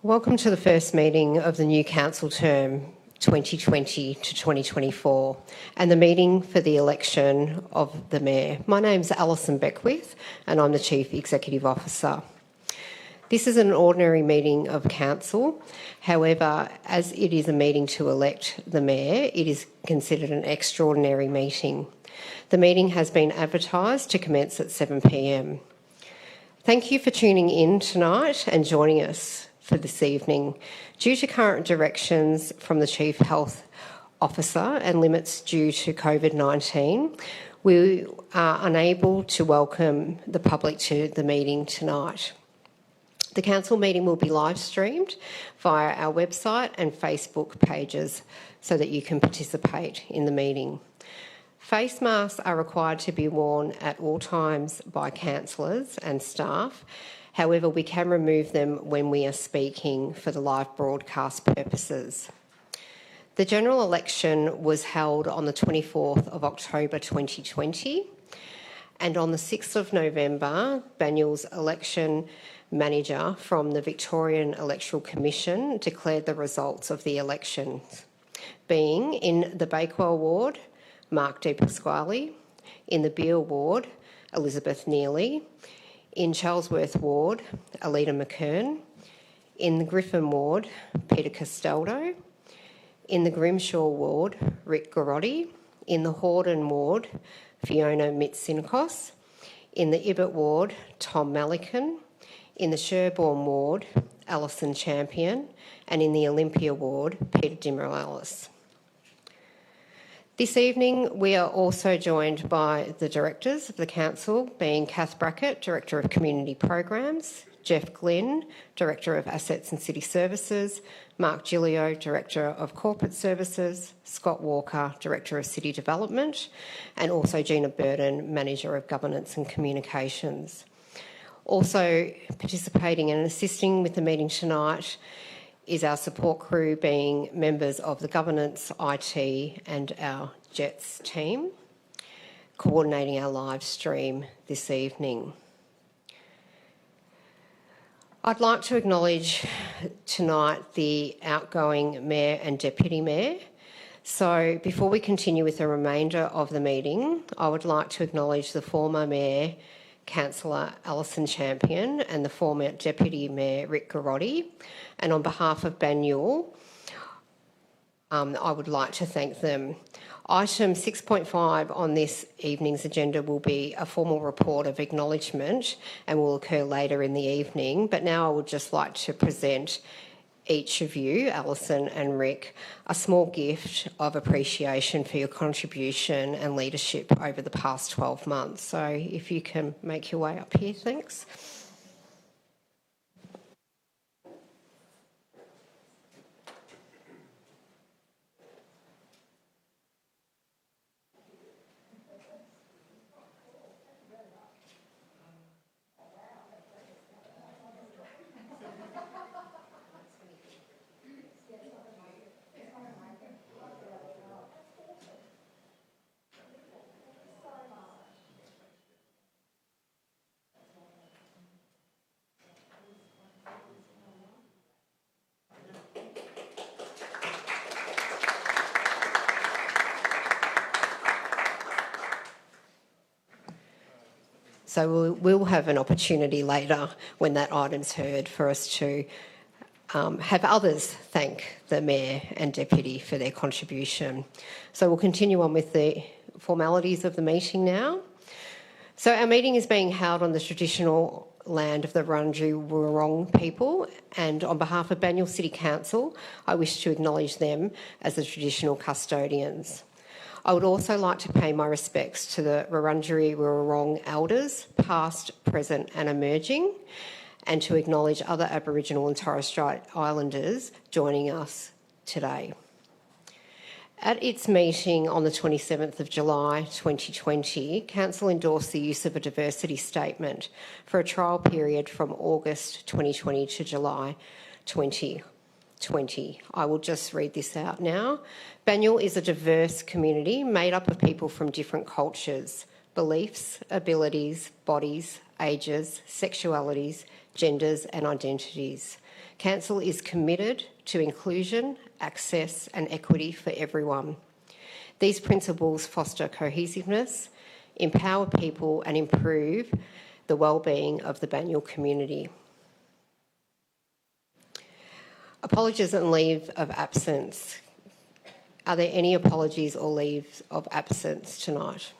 Welcome to the first meeting of the new council term 2020 to 2024 and the meeting for the election of the Mayor. My name's Alison Beckwith and I'm the Chief Executive Officer. This is an ordinary meeting of council. However, as it is a meeting to elect the Mayor, it is considered an extraordinary meeting. The meeting has been advertised to commence at 7 p.m. Thank you for tuning in tonight and joining us for this evening. Due to current directions from the Chief Health Officer and limits due to COVID-19, we are unable to welcome the public to the meeting tonight. The council meeting will be live streamed via our website and Facebook pages so that you can participate in the meeting. Face masks are required to be worn at all times by councillors and staff. However, we can remove them when we are speaking for the live broadcast purposes. The general election was held on the 24th of October 2020, and on the 6th of November, Banyul's election manager from the Victorian Electoral Commission declared the results of the elections, being in the Bakewell ward, Mark De Pasquale, in the Beale ward, Elizabeth Neely, in Charlesworth ward, Alita McKern, in the Griffin ward, Peter Castaldo, in the Grimshaw ward, Rick Garotti, in the Hordern ward, Fiona Mitsinikos, in the Ibbott ward, Tom Malikan, in the Sherborne ward, Alison Champion, and in the Olympia ward, Peter Dimorales. This evening, we are also joined by the directors of the council, being Kath Brackett, Director of Community Programs, Jeff Glynn, Director of Assets and City Services, Mark Gilio, Director of Corporate Services, Scott Walker, Director of City Development, and also Gina Burden, Manager of Governance and Communications. Also participating and assisting with the meeting tonight is our support crew, being members of the Governance, IT and our Jets team, coordinating our live stream this evening. I'd like to acknowledge tonight the outgoing Mayor and Deputy Mayor. So before we continue with the remainder of the meeting, I would like to acknowledge the former Mayor, Councillor Alison Champion, and the former Deputy Mayor, Rick Garotti. And on behalf of Banyul, I would like to thank them. Item 6.5 on this evening's agenda will be a formal report of acknowledgement and will occur later in the evening. But now I would just like to present each of you, Alison and Rick, a small gift of appreciation for your contribution and leadership over the past 12 months. So if you can make your way up here, thanks. So we'll have an opportunity later when that item's heard for us to have others thank the Mayor and Deputy for their contribution. So we'll continue on with the formalities of the meeting now. So our meeting is being held on the traditional land of the Wurundjeri Wurrung people, and on behalf of Banyul City Council, I wish to acknowledge them as the traditional custodians. I would also like to pay my respects to the Wurundjeri Wurrung elders, past, present and emerging, and to acknowledge other Aboriginal and Torres Strait Islanders joining us today. At its meeting on the 27th of July 2020, Council endorsed the use of a diversity statement for a trial period from August 2020 to July 2020. I will just read this out now. Banyul is a diverse community made up of people from different cultures, beliefs, abilities, bodies, ages, sexualities, genders and identities. Council is committed to inclusion, access and equity for everyone. These principles foster cohesiveness, empower people and improve the well-being of the Banyule community. Apologies and leave of absence. Are there any apologies or leaves of absence tonight?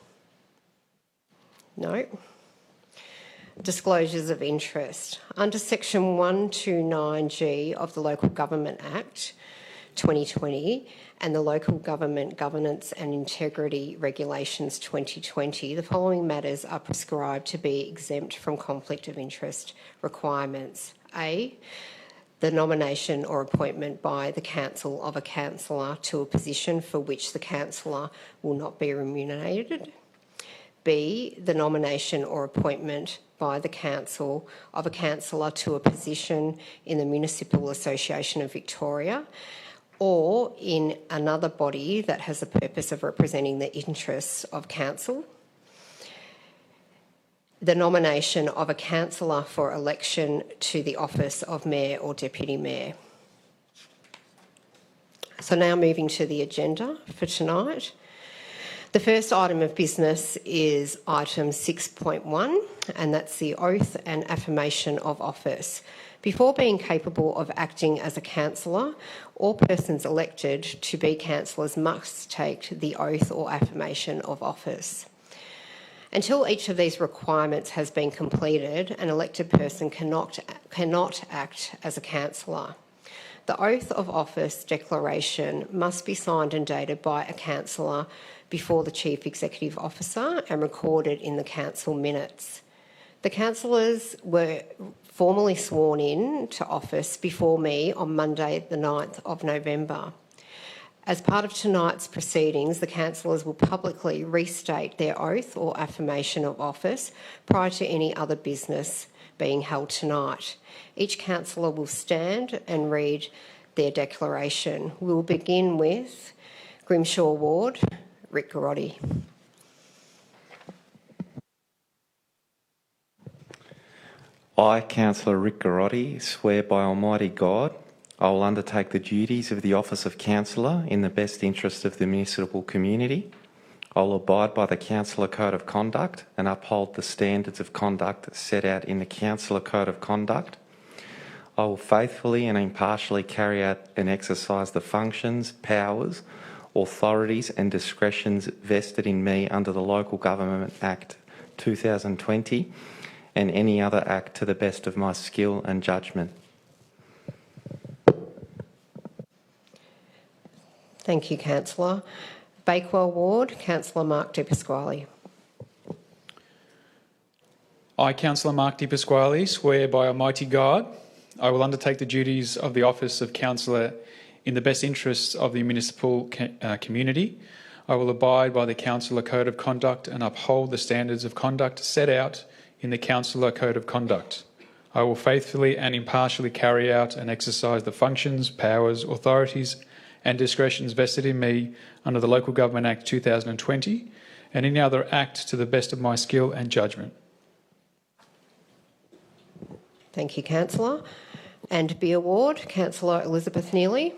No. Disclosures of interest. Under Section 129G of the Local Government Act 2020 and the Local Government Governance and Integrity Regulations 2020, the following matters are prescribed to be exempt from conflict of interest requirements. A, the nomination or appointment by the council of a councillor to a position for which the councillor will not be remunerated. B, the nomination or appointment by the council of a councillor to a position in the Municipal Association of Victoria or in another body that has the purpose of representing the interests of council. The nomination of a councillor for election to the office of Mayor or Deputy Mayor. So now moving to the agenda for tonight. The first item of business is item 6.1, and that's the oath and affirmation of office. Before being capable of acting as a councillor, all persons elected to be councillors must take the oath or affirmation of office. Until each of these requirements has been completed, an elected person cannot act as a councillor. The oath of office declaration must be signed and dated by a councillor before the Chief Executive Officer and recorded in the council minutes. The councillors were formally sworn in to office before me on Monday the 9th of November. As part of tonight's proceedings, the councillors will publicly restate their oath or affirmation of office prior to any other business being held tonight. Each councillor will stand and read their declaration. We will begin with Grimshaw Ward, Rick Garotti. I, Councillor Rick Garotti, swear by Almighty God I will undertake the duties of the office of councillor in the best interest of the municipal community. I will abide by the Councillor Code of Conduct and uphold the standards of conduct set out in the Councillor Code of Conduct. I will faithfully and impartially carry out and exercise the functions, powers, authorities and discretions vested in me under the Local Government Act 2020 and any other act to the best of my skill and judgment. Thank you, Councillor. Bakewell Ward, Councillor Mark De Pasquale. I, Councillor Mark De Pasquale, swear by Almighty God I will undertake the duties of the office of councillor in the best interests of the municipal community. I will abide by the Councillor Code of Conduct and uphold the standards of conduct set out in the Councillor Code of Conduct. I will faithfully and impartially carry out and exercise the functions, powers, authorities and discretions vested in me under the Local Government Act 2020 and any other act to the best of my skill and judgment. Thank you, Councillor. And Beer Ward, Councillor Elizabeth Neely.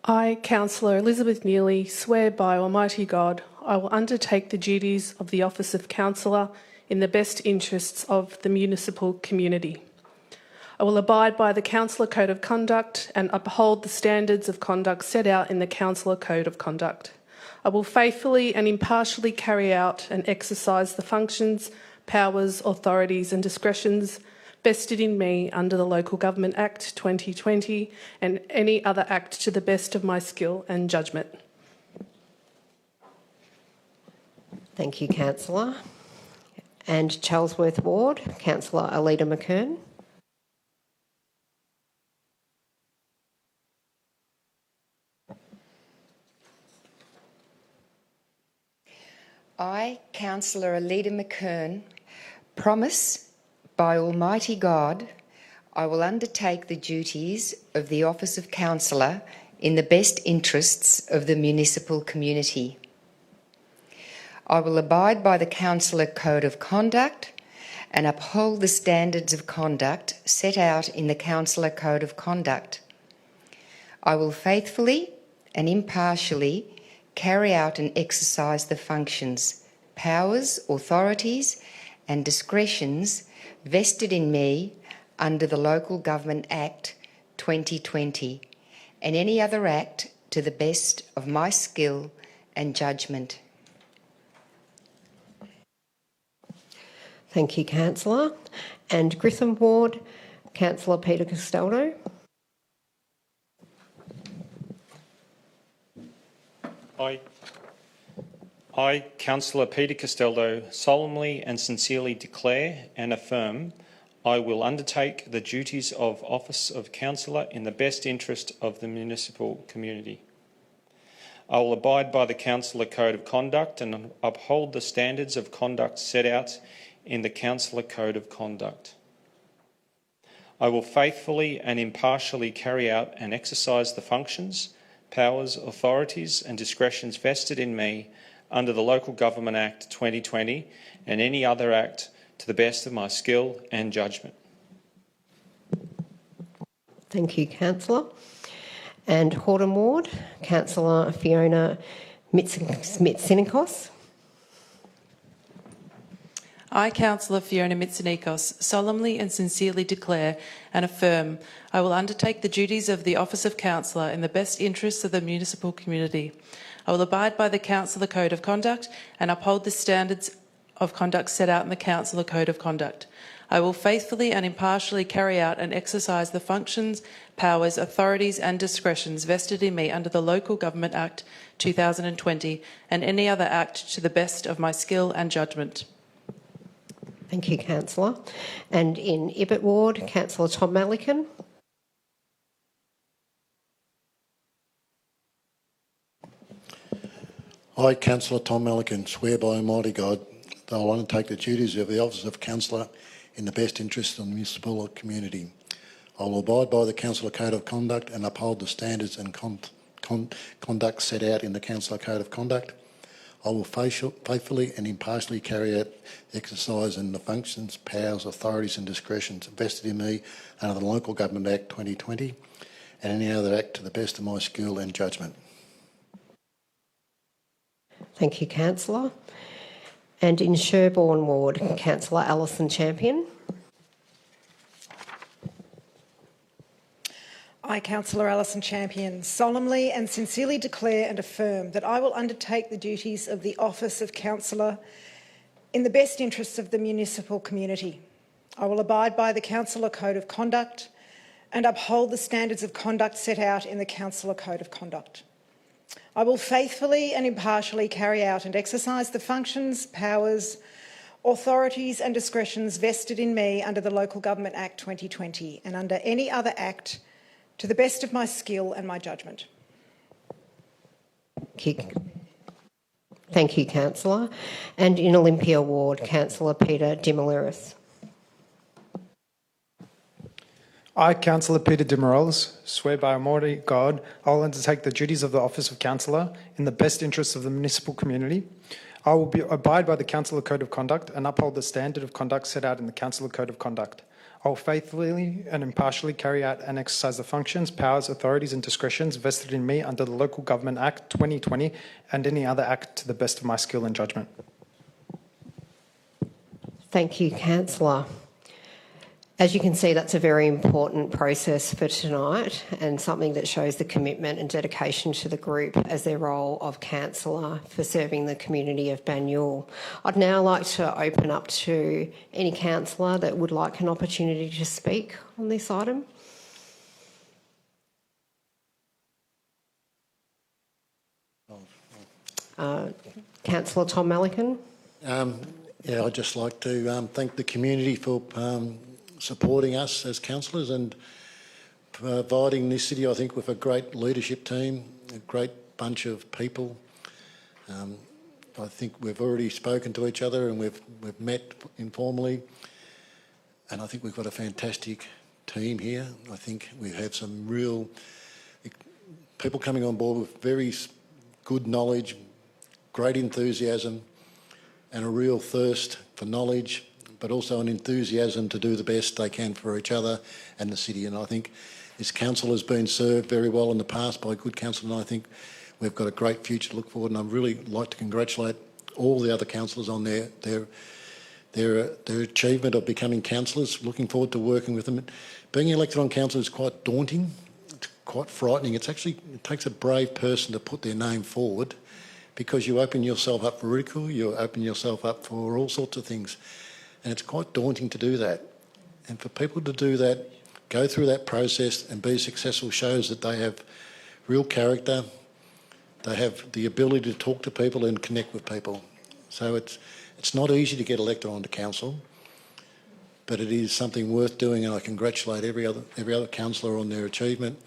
I, Councillor Elizabeth Neely, swear by Almighty God I will undertake the duties of the office of councillor in the best interests of the municipal community. I will abide by the Councillor Code of Conduct and uphold the standards of conduct set out in the Councillor Code of Conduct. I will faithfully and impartially carry out and exercise the functions, powers, authorities and discretions vested in me under the Local Government Act 2020 and any other act to the best of my skill and judgment. Thank you, Councillor. And Charlesworth Ward, Councillor Alida McKern. I, Councillor Alida McKern, promise by Almighty God I will undertake the duties of the office of councillor in the best interests of the municipal community. I will abide by the Councillor Code of Conduct and uphold the standards of conduct set out in the Councillor Code of Conduct. I will faithfully and impartially carry out and exercise the functions, powers, authorities and discretions vested in me under the Local Government Act 2020 and any other act to the best of my skill and judgment. Thank you, Councillor. And Grissom Ward, Councillor Peter Castaldo. I, Councillor Peter Castaldo, solemnly and sincerely declare and affirm I will undertake the duties of Office of Councillor in the best interest of the municipal community. I will abide by the Councillor Code of Conduct and uphold the standards of conduct set out in the Councillor Code of Conduct. I will faithfully and impartially carry out and exercise the functions, powers, authorities and discretions vested in me under the Local Government Act 2020 and any other act to the best of my skill and judgment. Thank you, Councillor. And Horton Ward, Councillor Fiona Mitsinikos. I, Councillor Fiona Mitsinikos, solemnly and sincerely declare and affirm I will undertake the duties of the Office of Councillor in the best interests of the municipal community. I will abide by the Councillor Code of Conduct and uphold the standards of conduct set out in the Councillor Code of Conduct. I will faithfully and impartially carry out and exercise the functions, powers, authorities and discretions vested in me under the Local Government Act 2020 and any other act to the best of my skill and judgment. Thank you, Councillor. And in Ibbott Ward, Councillor Tom Malikan. I, Councillor Tom Malikan, swear by Almighty God that I will undertake the duties of the Office of Councillor in the best interests of the municipal community. I will abide by the Councillor Code of Conduct and uphold the standards and conduct set out in the Councillor Code of Conduct. I will faithfully and impartially carry out the exercise and the functions, powers, authorities and discretions vested in me under the Local Government Act 2020 and any other act to the best of my skill and judgment. Thank you, Councillor. And in Sherborne Ward, Councillor Alison Champion. I, Councillor Alison Champion, solemnly and sincerely declare and affirm that I will undertake the duties of the Office of Councillor in the best interests of the municipal community. I will abide by the Councillor Code of Conduct and uphold the standards of conduct set out in the Councillor Code of Conduct. I will faithfully and impartially carry out and exercise the functions, powers, authorities and discretions vested in me under the Local Government Act 2020 and under any other act to the best of my skill and my judgment. Thank you, Councillor. And in Olympia Ward, Councillor Peter Dimoliris. I, Councillor Peter Dimorales, swear by Almighty God I will undertake the duties of the Office of Councillor in the best interests of the municipal community. I will abide by the Councillor Code of Conduct and uphold the standard of conduct set out in the Councillor Code of Conduct. I will faithfully and impartially carry out and exercise the functions, powers, authorities and discretions vested in me under the Local Government Act 2020 and any other act to the best of my skill and judgment. Thank you, Councillor. As you can see, that's a very important process for tonight and something that shows the commitment and dedication to the group as their role of councillor for serving the community of Banyule. I'd now like to open up to any councillor that would like an opportunity to speak on this item. Councillor Tom Malikan. Yeah, I'd just like to thank the community for supporting us as councillors and providing this city, I think, with a great leadership team, a great bunch of people. I think we've already spoken to each other and we've met informally, and I think we've got a fantastic team here. I think we have some real people coming on board with very good knowledge, great enthusiasm and a real thirst for knowledge, but also an enthusiasm to do the best they can for each other and the city. And I think this council has been served very well in the past by good council, and I think we've got a great future to look forward. And I'd really like to congratulate all the other councillors on their achievement of becoming councillors. Looking forward to working with them. Being elected on council is quite daunting. It's quite frightening. It takes a brave person to put their name forward, because you open yourself up for ridicule, you open yourself up for all sorts of things. And it's quite daunting to do that. And for people to do that, go through that process and be successful, shows that they have real character, they have the ability to talk to people and connect with people. So it's not easy to get elected onto council, but it is something worth doing, and I congratulate every other councillor on their achievement.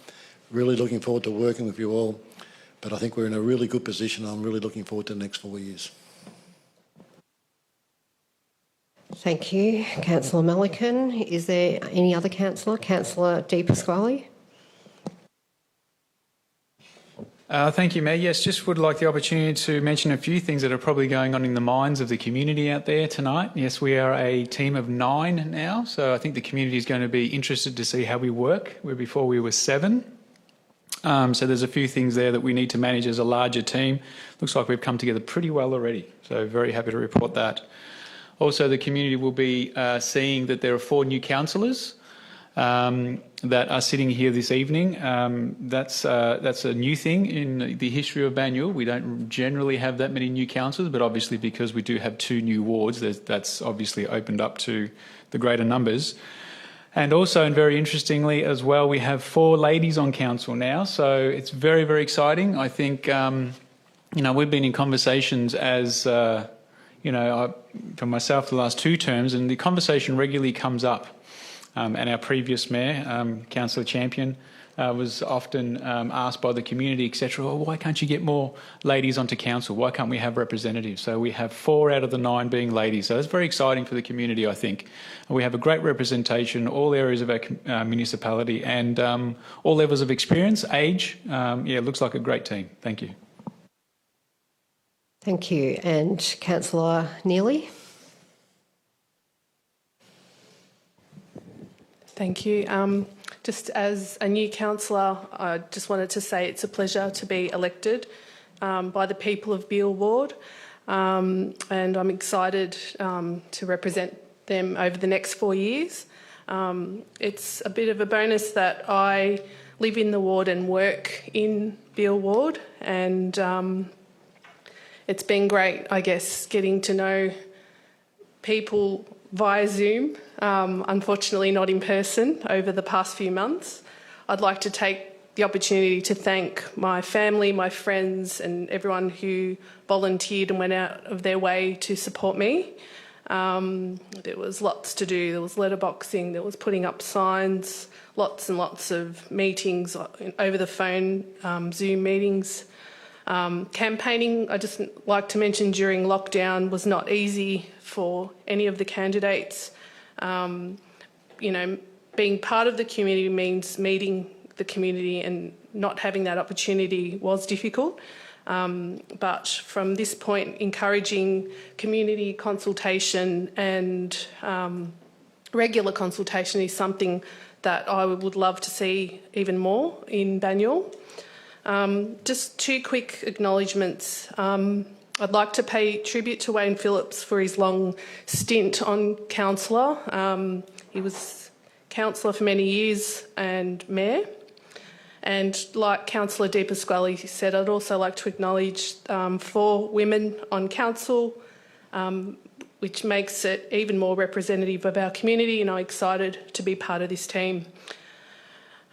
Really looking forward to working with you all. But I think we're in a really good position. I'm really looking forward to the next 4 years. Thank you, Councillor Melican. Is there any other councillor? Councillor Di Pasquale? Thank you, Mayor. Yes, just would like the opportunity to mention a few things that are probably going on in the minds of the community out there tonight. Yes, we are a team of 9 now, so I think the community is going to be interested to see how we work, where before we were 7. So there's a few things there that we need to manage as a larger team. Looks like we've come together pretty well already, so very happy to report that. Also, the community will be seeing that there are 4 new councillors that are sitting here this evening. That's a new thing in the history of Banyule. We don't generally have that many new councillors, but obviously because we do have 2 new wards, that's obviously opened up to the greater numbers. And also, and very interestingly as well, we have 4 ladies on council now, so it's very, very exciting. I think, we've been in conversations as, for myself the last 2 terms, and the conversation regularly comes up. And our previous mayor, Councillor Champion, was often asked by the community, etc., why can't you get more ladies onto council? Why can't we have representatives? So we have 4 out of the 9 being ladies. So it's very exciting for the community, I think. We have a great representation, all areas of our municipality, and all levels of experience, age. It looks like a great team. Thank you. Thank you. And Councillor Neely? Thank you. Just as a new councillor, I just wanted to say it's a pleasure to be elected by the people of Beale Ward, and I'm excited to represent them over the next 4 years. It's a bit of a bonus that I live in the ward and work in Beale Ward, and it's been great, I guess, getting to know people via Zoom, unfortunately not in person, over the past few months. I'd like to take the opportunity to thank my family, my friends, and everyone who volunteered and went out of their way to support me. There was lots to do. There was letterboxing, there was putting up signs, lots and lots of meetings over the phone, Zoom meetings. Campaigning, I just like to mention, during lockdown was not easy for any of the candidates. Being part of the community means meeting the community, and not having that opportunity was difficult. But from this point, encouraging community consultation and regular consultation is something that I would love to see even more in Banyule. Just 2 quick acknowledgements. I'd like to pay tribute to Wayne Phillips for his long stint on councillor. He was councillor for many years and mayor. And like Councillor Di Pasquale said, I'd also like to acknowledge 4 women on council, which makes it even more representative of our community, and I'm excited to be part of this team.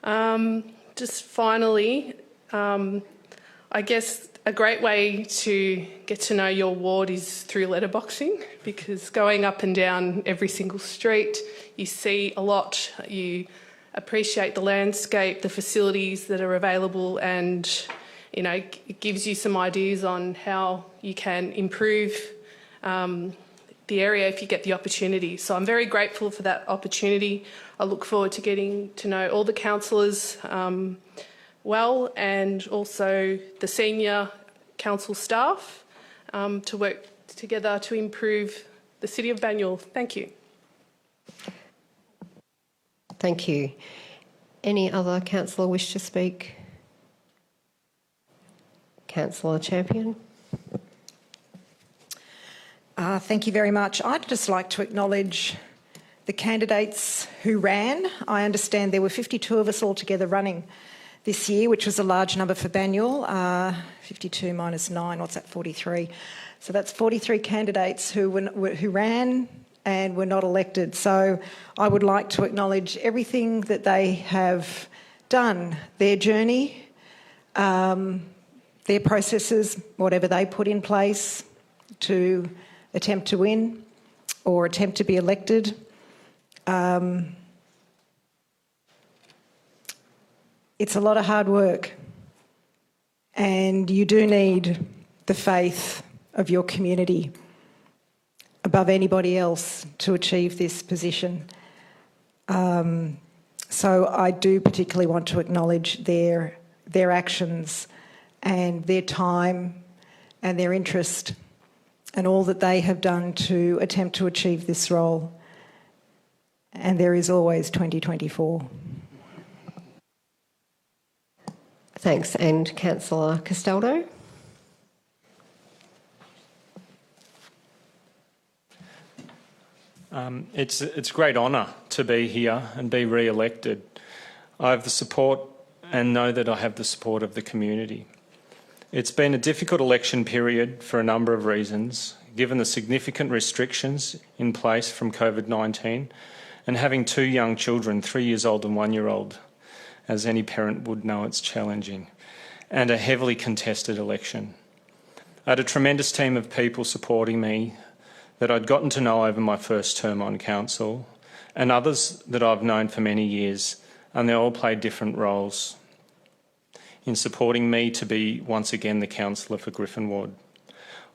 Just finally, I guess a great way to get to know your ward is through letterboxing, because going up and down every single street, you see a lot, you appreciate the landscape, the facilities that are available, and it gives you some ideas on how you can improve the area if you get the opportunity. So I'm very grateful for that opportunity. I look forward to getting to know all the councillors well, and also the senior council staff to work together to improve the city of Banyule. Thank you. Thank you. Any other councillor wish to speak? Councillor Champion. Thank you very much. I'd just like to acknowledge the candidates who ran. I understand there were 52 of us altogether running this year, which was a large number for Banyule. 52 minus 9, what's that, 43? So that's 43 candidates who ran and were not elected. So I would like to acknowledge everything that they have done, their journey, their processes, whatever they put in place to attempt to win or attempt to be elected. It's a lot of hard work, and you do need the faith of your community above anybody else to achieve this position. So I do particularly want to acknowledge their actions and their time and their interest and all that they have done to attempt to achieve this role. And there is always 2024. Thanks. And Councillor Castaldo. It's a great honour to be here and be re-elected. I have the support and know that I have the support of the community. It's been a difficult election period for a number of reasons, given the significant restrictions in place from COVID-19 and having 2 young children, 3 years old and 1 year old. As any parent would know, it's challenging, and a heavily contested election. I had a tremendous team of people supporting me that I'd gotten to know over my first term on council, and others that I've known for many years, and they all played different roles in supporting me to be once again the councillor for Griffin Ward.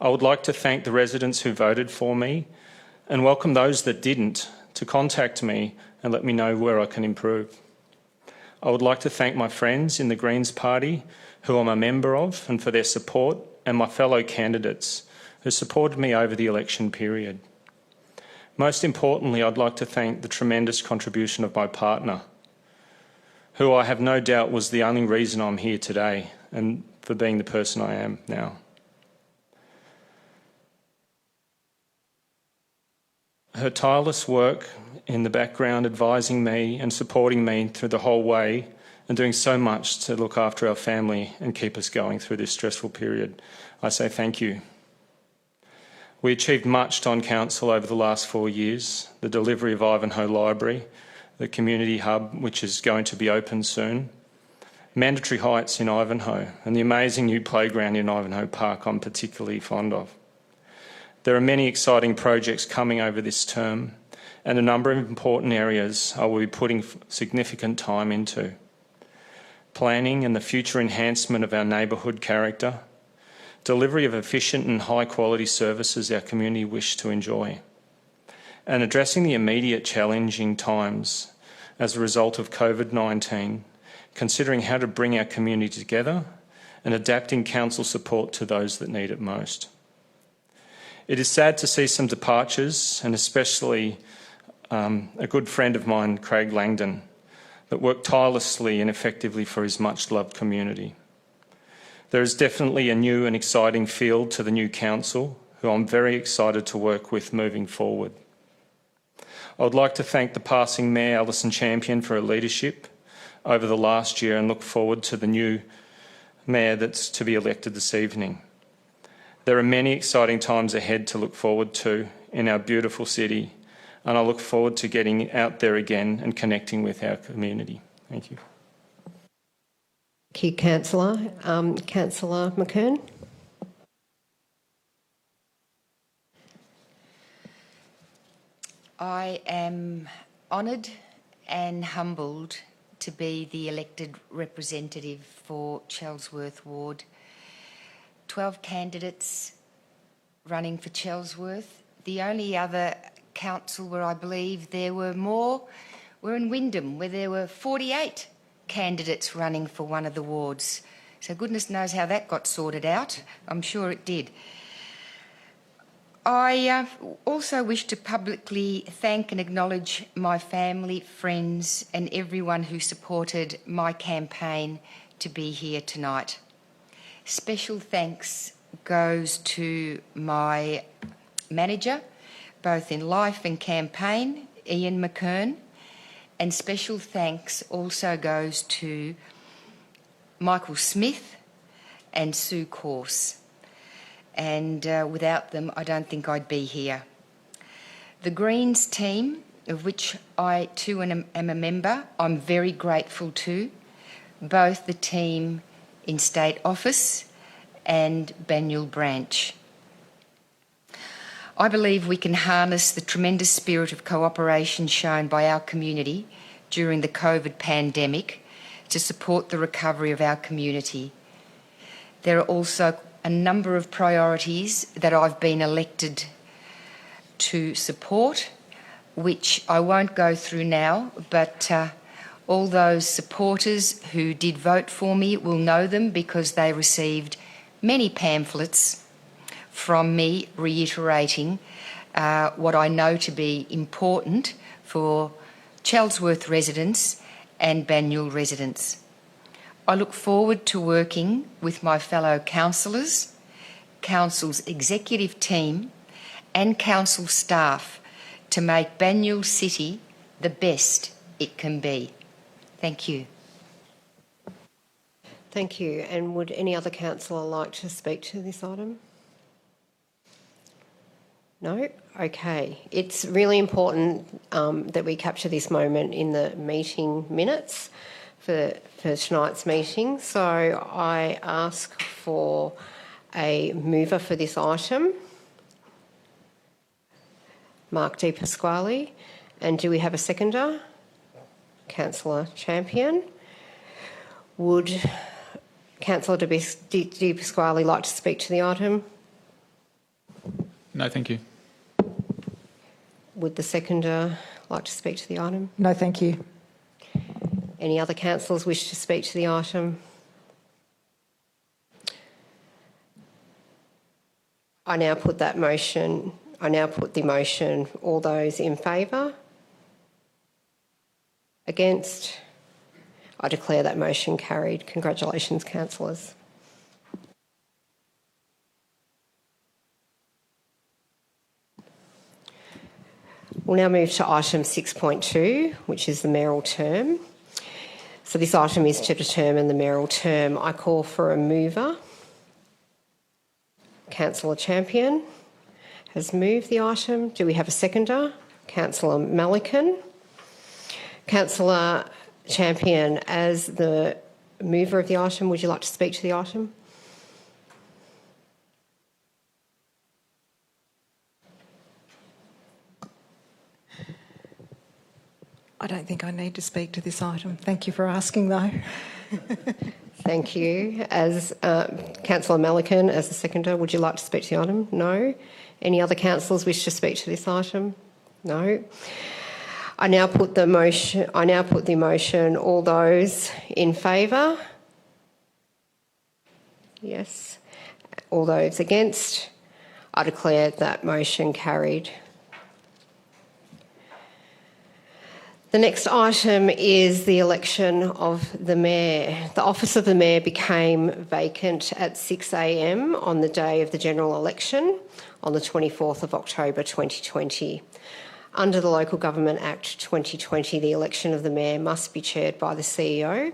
I would like to thank the residents who voted for me and welcome those that didn't to contact me and let me know where I can improve. I would like to thank my friends in the Greens Party who I'm a member of and for their support, and my fellow candidates who supported me over the election period. Most importantly, I'd like to thank the tremendous contribution of my partner, who I have no doubt was the only reason I'm here today and for being the person I am now. Her tireless work in the background, advising me and supporting me through the whole way and doing so much to look after our family and keep us going through this stressful period. I say thank you. We achieved much on council over the last 4 years, the delivery of Ivanhoe Library, the community hub, which is going to be open soon, Mandatory Heights in Ivanhoe, and the amazing new playground in Ivanhoe Park I'm particularly fond of. There are many exciting projects coming over this term and a number of important areas I will be putting significant time into. Planning and the future enhancement of our neighbourhood character, delivery of efficient and high-quality services our community wish to enjoy, and addressing the immediate challenging times as a result of COVID-19, considering how to bring our community together and adapting council support to those that need it most. It is sad to see some departures, and especially a good friend of mine, Craig Langdon, that worked tirelessly and effectively for his much-loved community. There is definitely a new and exciting feel to the new council, who I'm very excited to work with moving forward. I would like to thank the passing Mayor Alison Champion for her leadership over the last year and look forward to the new Mayor that's to be elected this evening. There are many exciting times ahead to look forward to in our beautiful city, and I look forward to getting out there again and connecting with our community. Thank you. Thank you, Councillor. Councillor McKern. I am honoured and humbled to be the elected representative for Chelsworth Ward. 12 candidates running for Chelsworth. The only other council where I believe there were more were in Wyndham, where there were 48 candidates running for one of the wards. So goodness knows how that got sorted out. I'm sure it did. I also wish to publicly thank and acknowledge my family, friends, and everyone who supported my campaign to be here tonight. Special thanks goes to my manager, both in life and campaign, Ian McKern, and special thanks also goes to Michael Smith and Sue Corse. And without them, I don't think I'd be here. The Greens team, of which I too am a member, I'm very grateful to, both the team in State Office and Banyule Branch. I believe we can harness the tremendous spirit of cooperation shown by our community during the COVID pandemic to support the recovery of our community. There are also a number of priorities that I've been elected to support, which I won't go through now, but all those supporters who did vote for me will know them because they received many pamphlets from me reiterating what I know to be important for Chelsworth residents and Banyule residents. I look forward to working with my fellow councillors, Council's executive team and Council staff to make Banyule City the best it can be. Thank you. Thank you. And would any other councillor like to speak to this item? No? Okay. It's really important that we capture this moment in the meeting minutes for tonight's meeting. So I ask for a mover for this item, Mark Di Pasquale. And do we have a seconder? Councillor Champion. Would Councillor Di Pasquale like to speak to the item? No, thank you. Would the seconder like to speak to the item? No, thank you. Any other councillors wish to speak to the item? I now put that motion. I now put the motion. All those in favour? Against? I declare that motion carried. Congratulations, councillors. We'll now move to item 6.2, which is the mayoral term. So this item is to determine the mayoral term. I call for a mover. Councillor Champion has moved the item. Do we have a seconder? Councillor Malikan. Councillor Champion, as the mover of the item, would you like to speak to the item? I don't think I need to speak to this item. Thank you for asking, though. Thank you. As Councillor Malikan, as the seconder, would you like to speak to the item? No. Any other councillors wish to speak to this item? No. I now put the motion. All those in favour? Yes. All those against? I declare that motion carried. The next item is the election of the Mayor. The office of the Mayor became vacant at 6 a.m. on the day of the general election on the 24th of October 2020. Under the Local Government Act 2020, the election of the Mayor must be chaired by the CEO.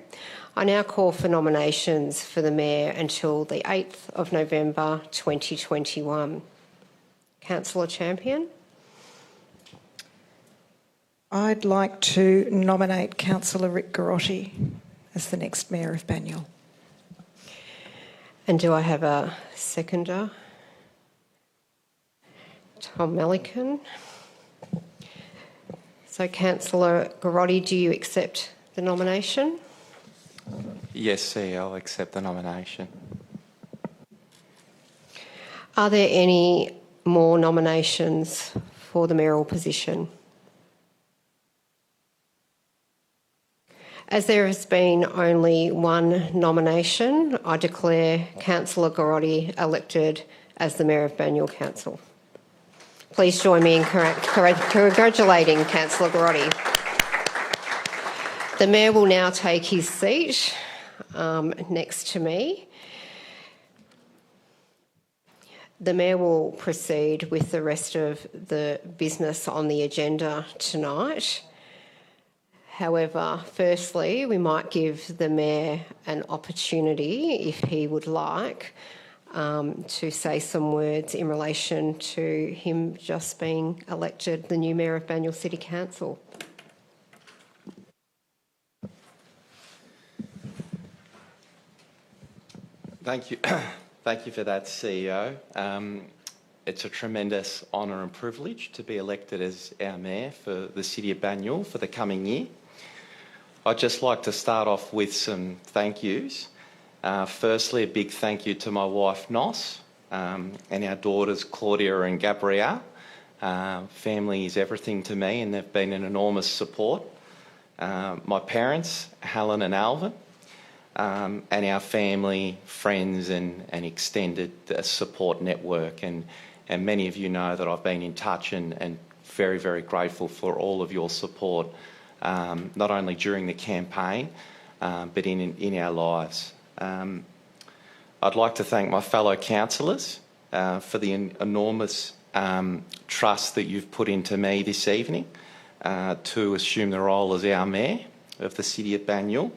I now call for nominations for the Mayor until the 8th of November 2021. Councillor Champion. I'd like to nominate Councillor Rick Garotti as the next Mayor of Banyule. And do I have a seconder? Tom Malikan. So, Councillor Garotti, do you accept the nomination? Yes, CEO, I'll accept the nomination. Are there any more nominations for the mayoral position? As there has been only one nomination, I declare Councillor Garotti elected as the Mayor of Banyule Council. Please join me in congratulating Councillor Garotti. The Mayor will now take his seat next to me. The Mayor will proceed with the rest of the business on the agenda tonight. However, firstly, we might give the Mayor an opportunity, if he would like, to say some words in relation to him just being elected the new Mayor of Banyule City Council. Thank you. Thank you for that, CEO. It's a tremendous honour and privilege to be elected as our Mayor for the City of Banyule for the coming year. I'd just like to start off with some thank yous. Firstly, a big thank you to my wife, Nos, and our daughters, Claudia and Gabrielle. Family is everything to me and they've been an enormous support. My parents, Helen and Alvin, and our family, friends and extended support network. And many of you know that I've been in touch and very, very grateful for all of your support, not only during the campaign, but in our lives. I'd like to thank my fellow councillors for the enormous trust that you've put into me this evening to assume the role as our Mayor of the City of Banyule.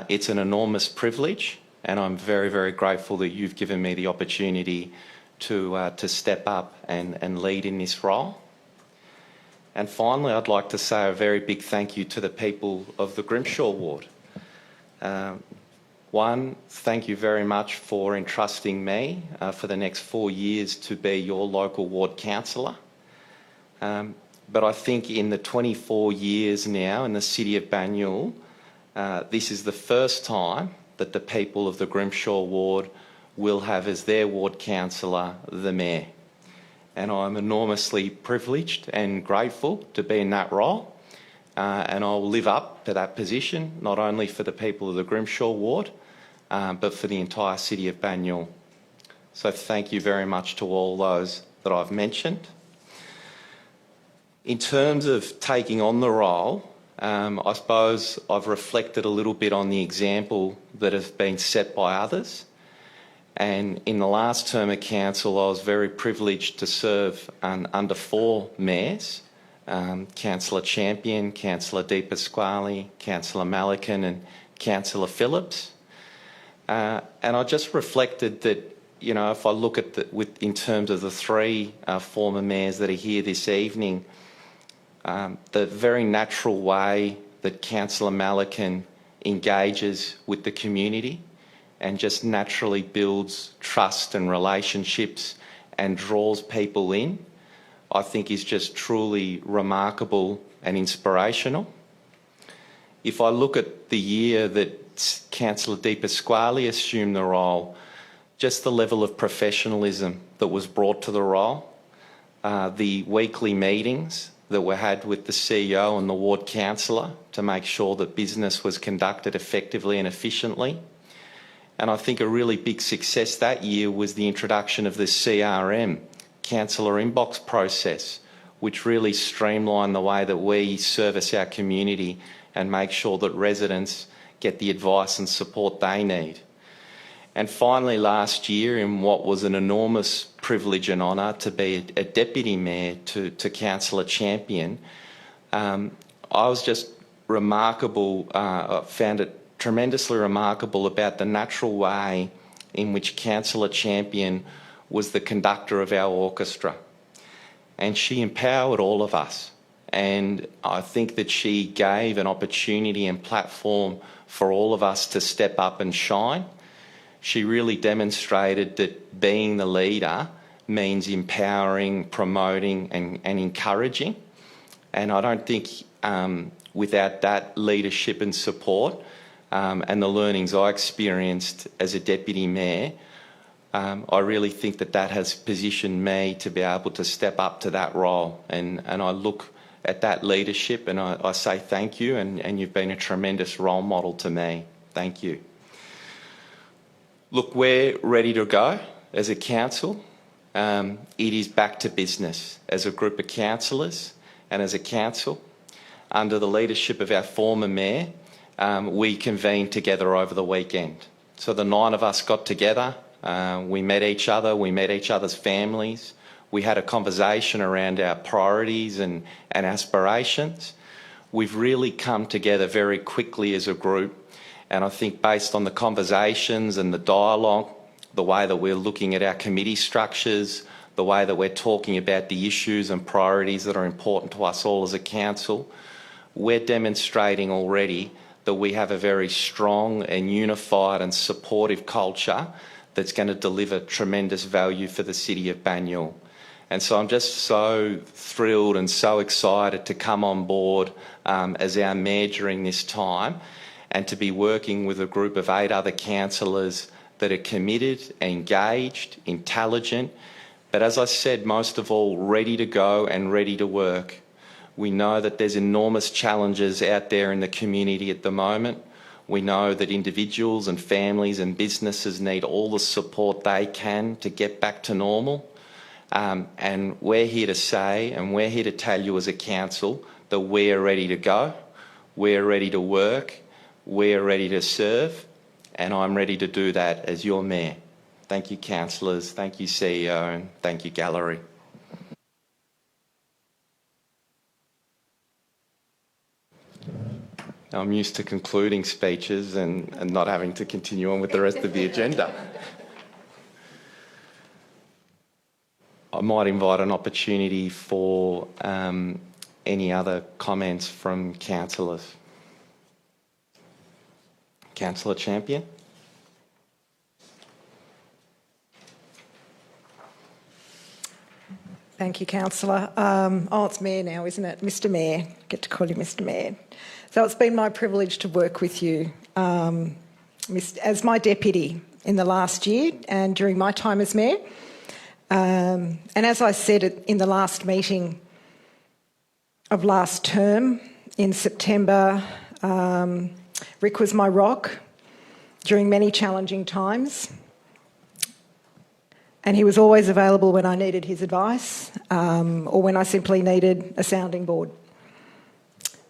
It's an enormous privilege and I'm very, very grateful that you've given me the opportunity to step up and lead in this role. And finally, I'd like to say a very big thank you to the people of the Grimshaw ward. One, thank you very much for entrusting me for the next 4 years to be your local ward councillor. But I think in the 24 years now in the City of Banyule, this is the first time that the people of the Grimshaw ward will have as their ward councillor the Mayor. And I'm enormously privileged and grateful to be in that role. And I'll live up to that position, not only for the people of the Grimshaw ward, but for the entire City of Banyule. So thank you very much to all those that I've mentioned. In terms of taking on the role, I suppose I've reflected a little bit on the example that has been set by others. And in the last term of council, I was very privileged to serve under 4 mayors, Councillor Champion, Councillor Di Pasquale, Councillor Malikan and Councillor Phillips. And I just reflected that, you know, if I look at in terms of the 3 former mayors that are here this evening, the very natural way that Councillor Malikan engages with the community and just naturally builds trust and relationships and draws people in, I think is just truly remarkable and inspirational. If I look at the year that Councillor Di Pasquale assumed the role, just the level of professionalism that was brought to the role, the weekly meetings that were had with the CEO and the ward councillor to make sure that business was conducted effectively and efficiently. And I think a really big success that year was the introduction of the CRM, Councillor Inbox process, which really streamlined the way that we service our community and make sure that residents get the advice and support they need. And finally, last year, in what was an enormous privilege and honour to be a deputy mayor to Councillor Champion, I was just remarkable, found it tremendously remarkable about the natural way in which Councillor Champion was the conductor of our orchestra. And she empowered all of us. And I think that she gave an opportunity and platform for all of us to step up and shine. She really demonstrated that being the leader means empowering, promoting and encouraging. And I don't think without that leadership and support and the learnings I experienced as a deputy mayor, I really think that that has positioned me to be able to step up to that role. And I look at that leadership and I say thank you, and you've been a tremendous role model to me. Thank you. Look, we're ready to go as a council. It is back to business as a group of councillors and as a council. Under the leadership of our former mayor, we convened together over the weekend. So the 9 of us got together, we met each other, we met each other's families, we had a conversation around our priorities and aspirations. We've really come together very quickly as a group, and I think based on the conversations and the dialogue, the way that we're looking at our committee structures, the way that we're talking about the issues and priorities that are important to us all as a council, we're demonstrating already that we have a very strong and unified and supportive culture that's going to deliver tremendous value for the city of Banyule. And so I'm just so thrilled and so excited to come on board as our mayor during this time and to be working with a group of 8 other councillors that are committed, engaged, intelligent, but as I said, most of all, ready to go and ready to work. We know that there's enormous challenges out there in the community at the moment. We know that individuals and families and businesses need all the support they can to get back to normal. And we're here to say, and we're here to tell you as a council, that we're ready to go, we're ready to work, we're ready to serve, and I'm ready to do that as your mayor. Thank you, councillors, thank you, CEO, and thank you, gallery. I'm used to concluding speeches and not having to continue on with the rest of the agenda. I might invite an opportunity for any other comments from councillors. Councillor Champion. Thank you, Councillor. It's Mayor now, isn't it? Mr Mayor. Get to call you Mr Mayor. So it's been my privilege to work with you as my deputy in the last year and during my time as Mayor. And as I said in the last meeting of last term in September, Rick was my rock during many challenging times. And he was always available when I needed his advice or when I simply needed a sounding board.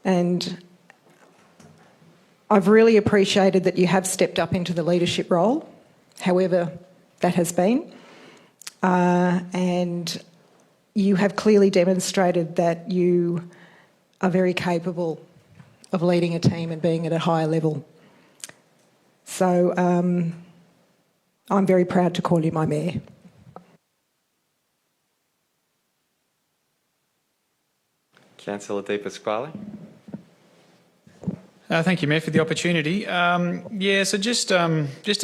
And I've really appreciated that you have stepped up into the leadership role, however that has been. And you have clearly demonstrated that you are very capable of leading a team and being at a higher level. So I'm very proud to call you my mayor. Councillor Di Pasquale. Thank you, Mayor, for the opportunity. So just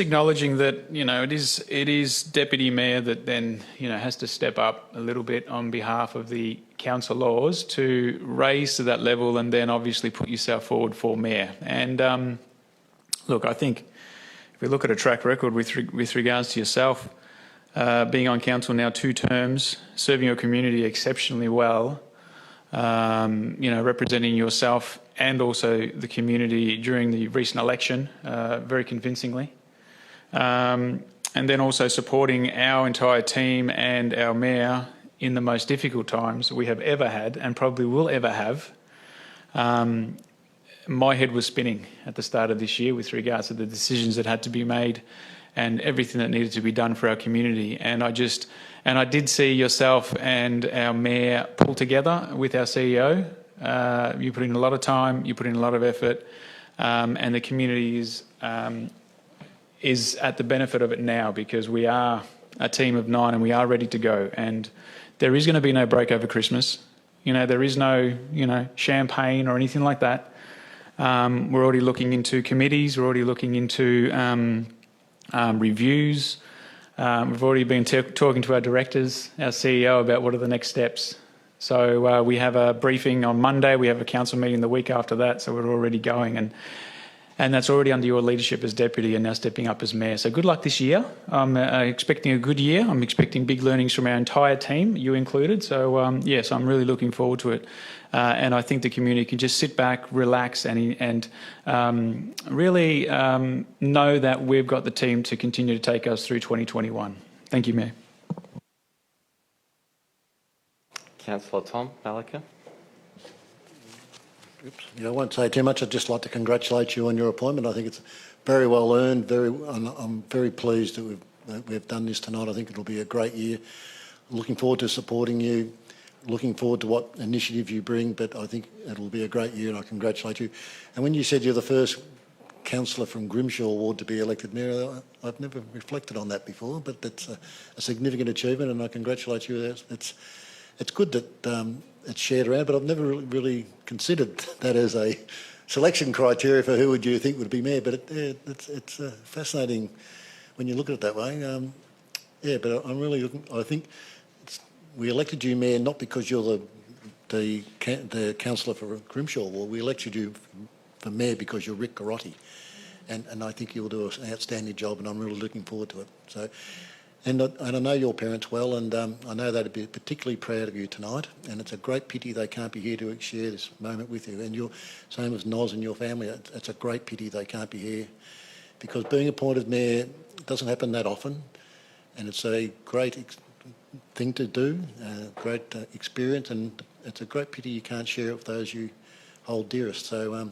acknowledging that it is Deputy Mayor that then has to step up a little bit on behalf of the council laws to raise to that level, and then obviously put yourself forward for Mayor. And look, I think if we look at a track record with regards to yourself being on council now 2 terms, serving your community exceptionally well. Representing yourself and also the community during the recent election very convincingly. And then also supporting our entire team and our mayor in the most difficult times we have ever had and probably will ever have. My head was spinning at the start of this year with regards to the decisions that had to be made and everything that needed to be done for our community. And I did see yourself and our mayor pull together with our CEO. You put in a lot of time, you put in a lot of effort, and the community is at the benefit of it now because we are a team of 9 and we are ready to go. And there is going to be no break over Christmas. There is no, champagne or anything like that. We're already looking into committees. We're already looking into reviews. We've already been talking to our directors, our CEO, about what are the next steps. So we have a briefing on Monday. We have a council meeting the week after that. So we're already going. And that's already under your leadership as deputy and now stepping up as mayor. So good luck this year. I'm expecting a good year. I'm expecting big learnings from our entire team, you included. So, yes, I'm really looking forward to it. And I think the community can just sit back, relax, and really know that we've got the team to continue to take us through 2021. Thank you, Mayor. Councillor Tom Malikan. Yeah, I won't say too much. I'd just like to congratulate you on your appointment. I think it's very well earned. I'm very pleased that we've done this tonight. I think it'll be a great year. I'm looking forward to supporting you. Looking forward to what initiative you bring, but I think it'll be a great year and I congratulate you. And when you said you're the first councillor from Grimshaw Ward to be elected mayor, I've never reflected on that before, but that's a significant achievement and I congratulate you. It's good that it's shared around, but I've never really considered that as a selection criteria for who would you think would be mayor, but it's fascinating when you look at it that way. Yeah, but I'm really looking, I think we elected you mayor not because you're the councillor for Grimshaw Ward. We elected you for mayor because you're Rick Garotti, and I think you'll do an outstanding job, and I'm really looking forward to it. So, and I know your parents well, and I know they'd be particularly proud of you tonight. And it's a great pity they can't be here to share this moment with you. And you're same as Noz and your family. It's a great pity they can't be here, because being appointed mayor doesn't happen that often, and it's a great thing to do, great experience, and it's a great pity you can't share it with those you hold dearest. So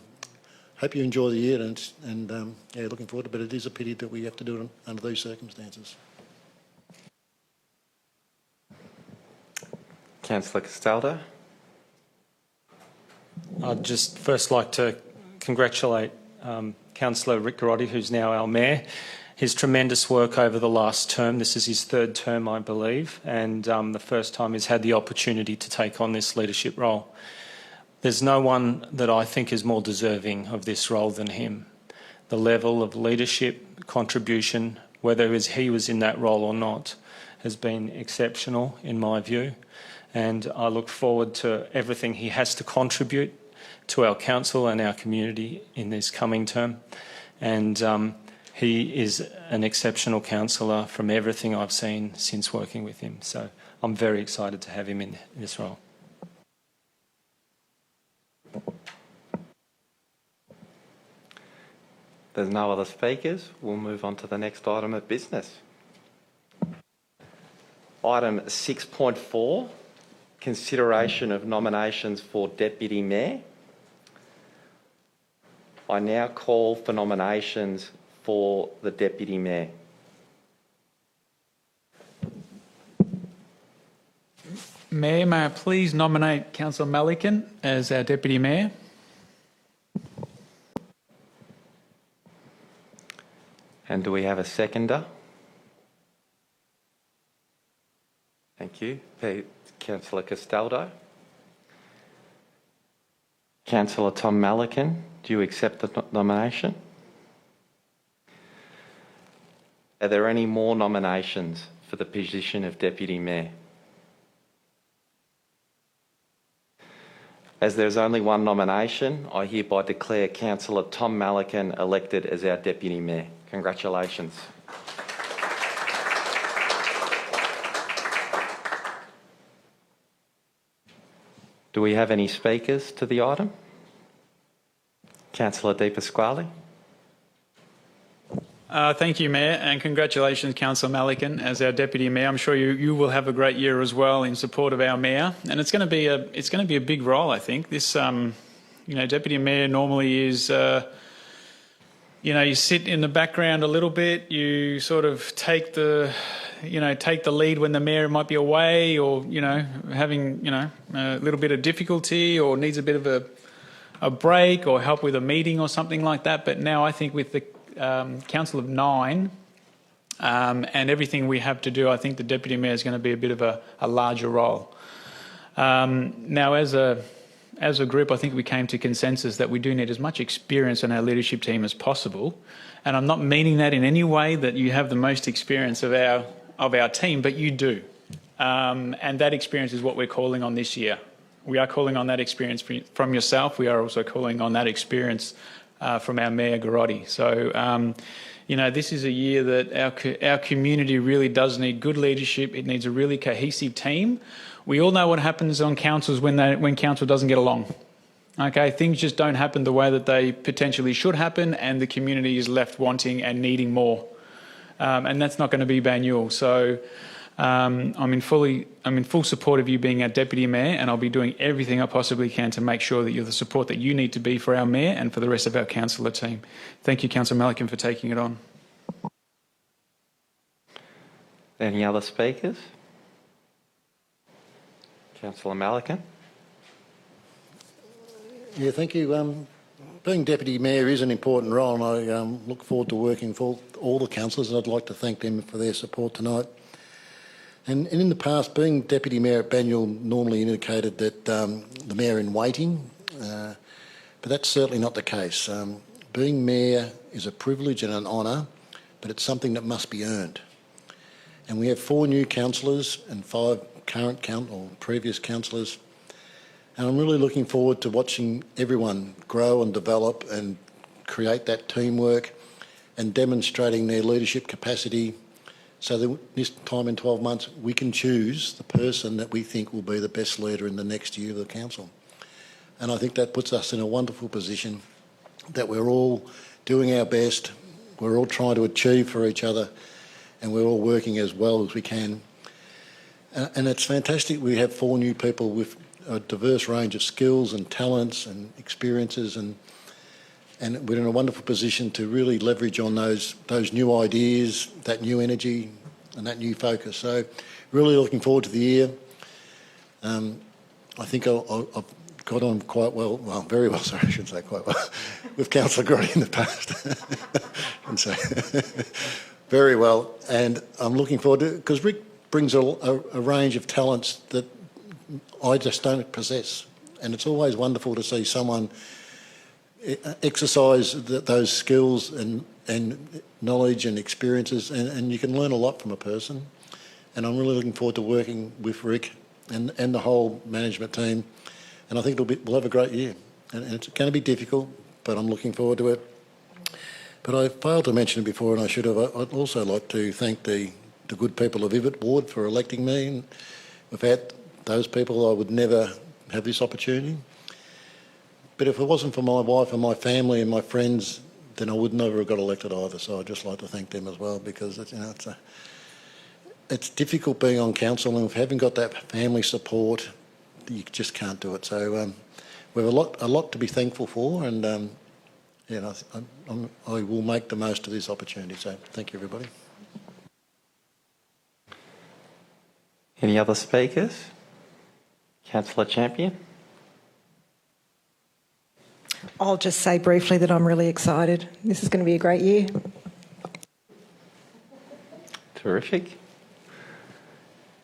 hope you enjoy the year and yeah, looking forward to it, but it is a pity that we have to do it under these circumstances. Councillor Castaldo. I'd just first like to congratulate Councillor Rick Garotti, who's now our mayor. His tremendous work over the last term. This is his third term, I believe, and the first time he's had the opportunity to take on this leadership role. There's no one that I think is more deserving of this role than him. The level of leadership, contribution, whether he was in that role or not, has been exceptional in my view, and I look forward to everything he has to contribute to our council and our community in this coming term. And he is an exceptional councillor from everything I've seen since working with him. So I'm very excited to have him in this role. There's no other speakers. We'll move on to the next item of business. Item 6.4, consideration of nominations for Deputy Mayor. I now call for nominations for the Deputy Mayor. Mayor, may I please nominate Councillor Malikan as our Deputy Mayor? And do we have a seconder? Thank you. Councillor Castaldo. Councillor Tom Malikan, do you accept the nomination? Are there any more nominations for the position of Deputy Mayor? As there is only one nomination, I hereby declare Councillor Tom Malikan elected as our Deputy Mayor. Congratulations. Do we have any speakers to the item? Councillor Di Pasquale. Thank you, Mayor, and congratulations, Councillor Malikan, as our Deputy Mayor. I'm sure you will have a great year as well in support of our Mayor, and it's going to be a big role. I think this, Deputy Mayor normally is, you sit in the background a little bit. You sort of take the lead when the Mayor might be away, or having a little bit of difficulty, or needs a bit of a break, or help with a meeting or something like that. But now I think with the Council of 9 and everything we have to do, I think the Deputy Mayor is going to be a bit of a larger role. Now, as a group, I think we came to consensus that we do need as much experience on our leadership team as possible. And I'm not meaning that in any way that you have the most experience of our team, but you do. And that experience is what we're calling on this year. We are calling on that experience from yourself. We are also calling on that experience from our Mayor Garotti. So, this is a year that our community really does need good leadership. It needs a really cohesive team. We all know what happens on councils when council doesn't get along. Okay, things just don't happen the way that they potentially should happen, and the community is left wanting and needing more. And that's not going to be Banyule. So, I'm in full support of you being our Deputy Mayor, and I'll be doing everything I possibly can to make sure that you're the support that you need to be for our Mayor and for the rest of our councillor team. Thank you, Councillor Malikan, for taking it on. Any other speakers? Councillor Malikan. Yeah, thank you. Being Deputy Mayor is an important role, and I look forward to working for all the councillors, and I'd like to thank them for their support tonight. And in the past, being Deputy Mayor at Banyule normally indicated that the Mayor in waiting, but that's certainly not the case. Being Mayor is a privilege and an honour, but it's something that must be earned. And we have 4 new councillors and 5 current or previous councillors. And I'm really looking forward to watching everyone grow and develop and create that teamwork and demonstrating their leadership capacity so that this time in 12 months we can choose the person that we think will be the best leader in the next year of the council. And I think that puts us in a wonderful position that we're all doing our best, we're all trying to achieve for each other, and we're all working as well as we can. And it's fantastic we have 4 new people with a diverse range of skills and talents and experiences, and we're in a wonderful position to really leverage on those new ideas, that new energy and that new focus. So really looking forward to the year. I think I've got on quite well, very well, sorry, I shouldn't say quite well, with Councillor Grotti in the past. And so very well, and I'm looking forward to it because Rick brings a range of talents that I just don't possess, and it's always wonderful to see someone exercise those skills and knowledge and experiences, and you can learn a lot from a person. And I'm really looking forward to working with Rick and the whole management team, and I think we'll have a great year. And it's going to be difficult, but I'm looking forward to it. But I failed to mention it before, and I should have. I'd also like to thank the good people of Ivitt Ward for electing me. And without those people, I would never have this opportunity. But if it wasn't for my wife and my family and my friends, then I would never have got elected either. So I'd just like to thank them as well, because it's difficult being on council, and if you haven't got that family support, you just can't do it. So we have a lot to be thankful for, and I will make the most of this opportunity. So thank you, everybody. Any other speakers? Councillor Champion. I'll just say briefly that I'm really excited. This is going to be a great year. Terrific.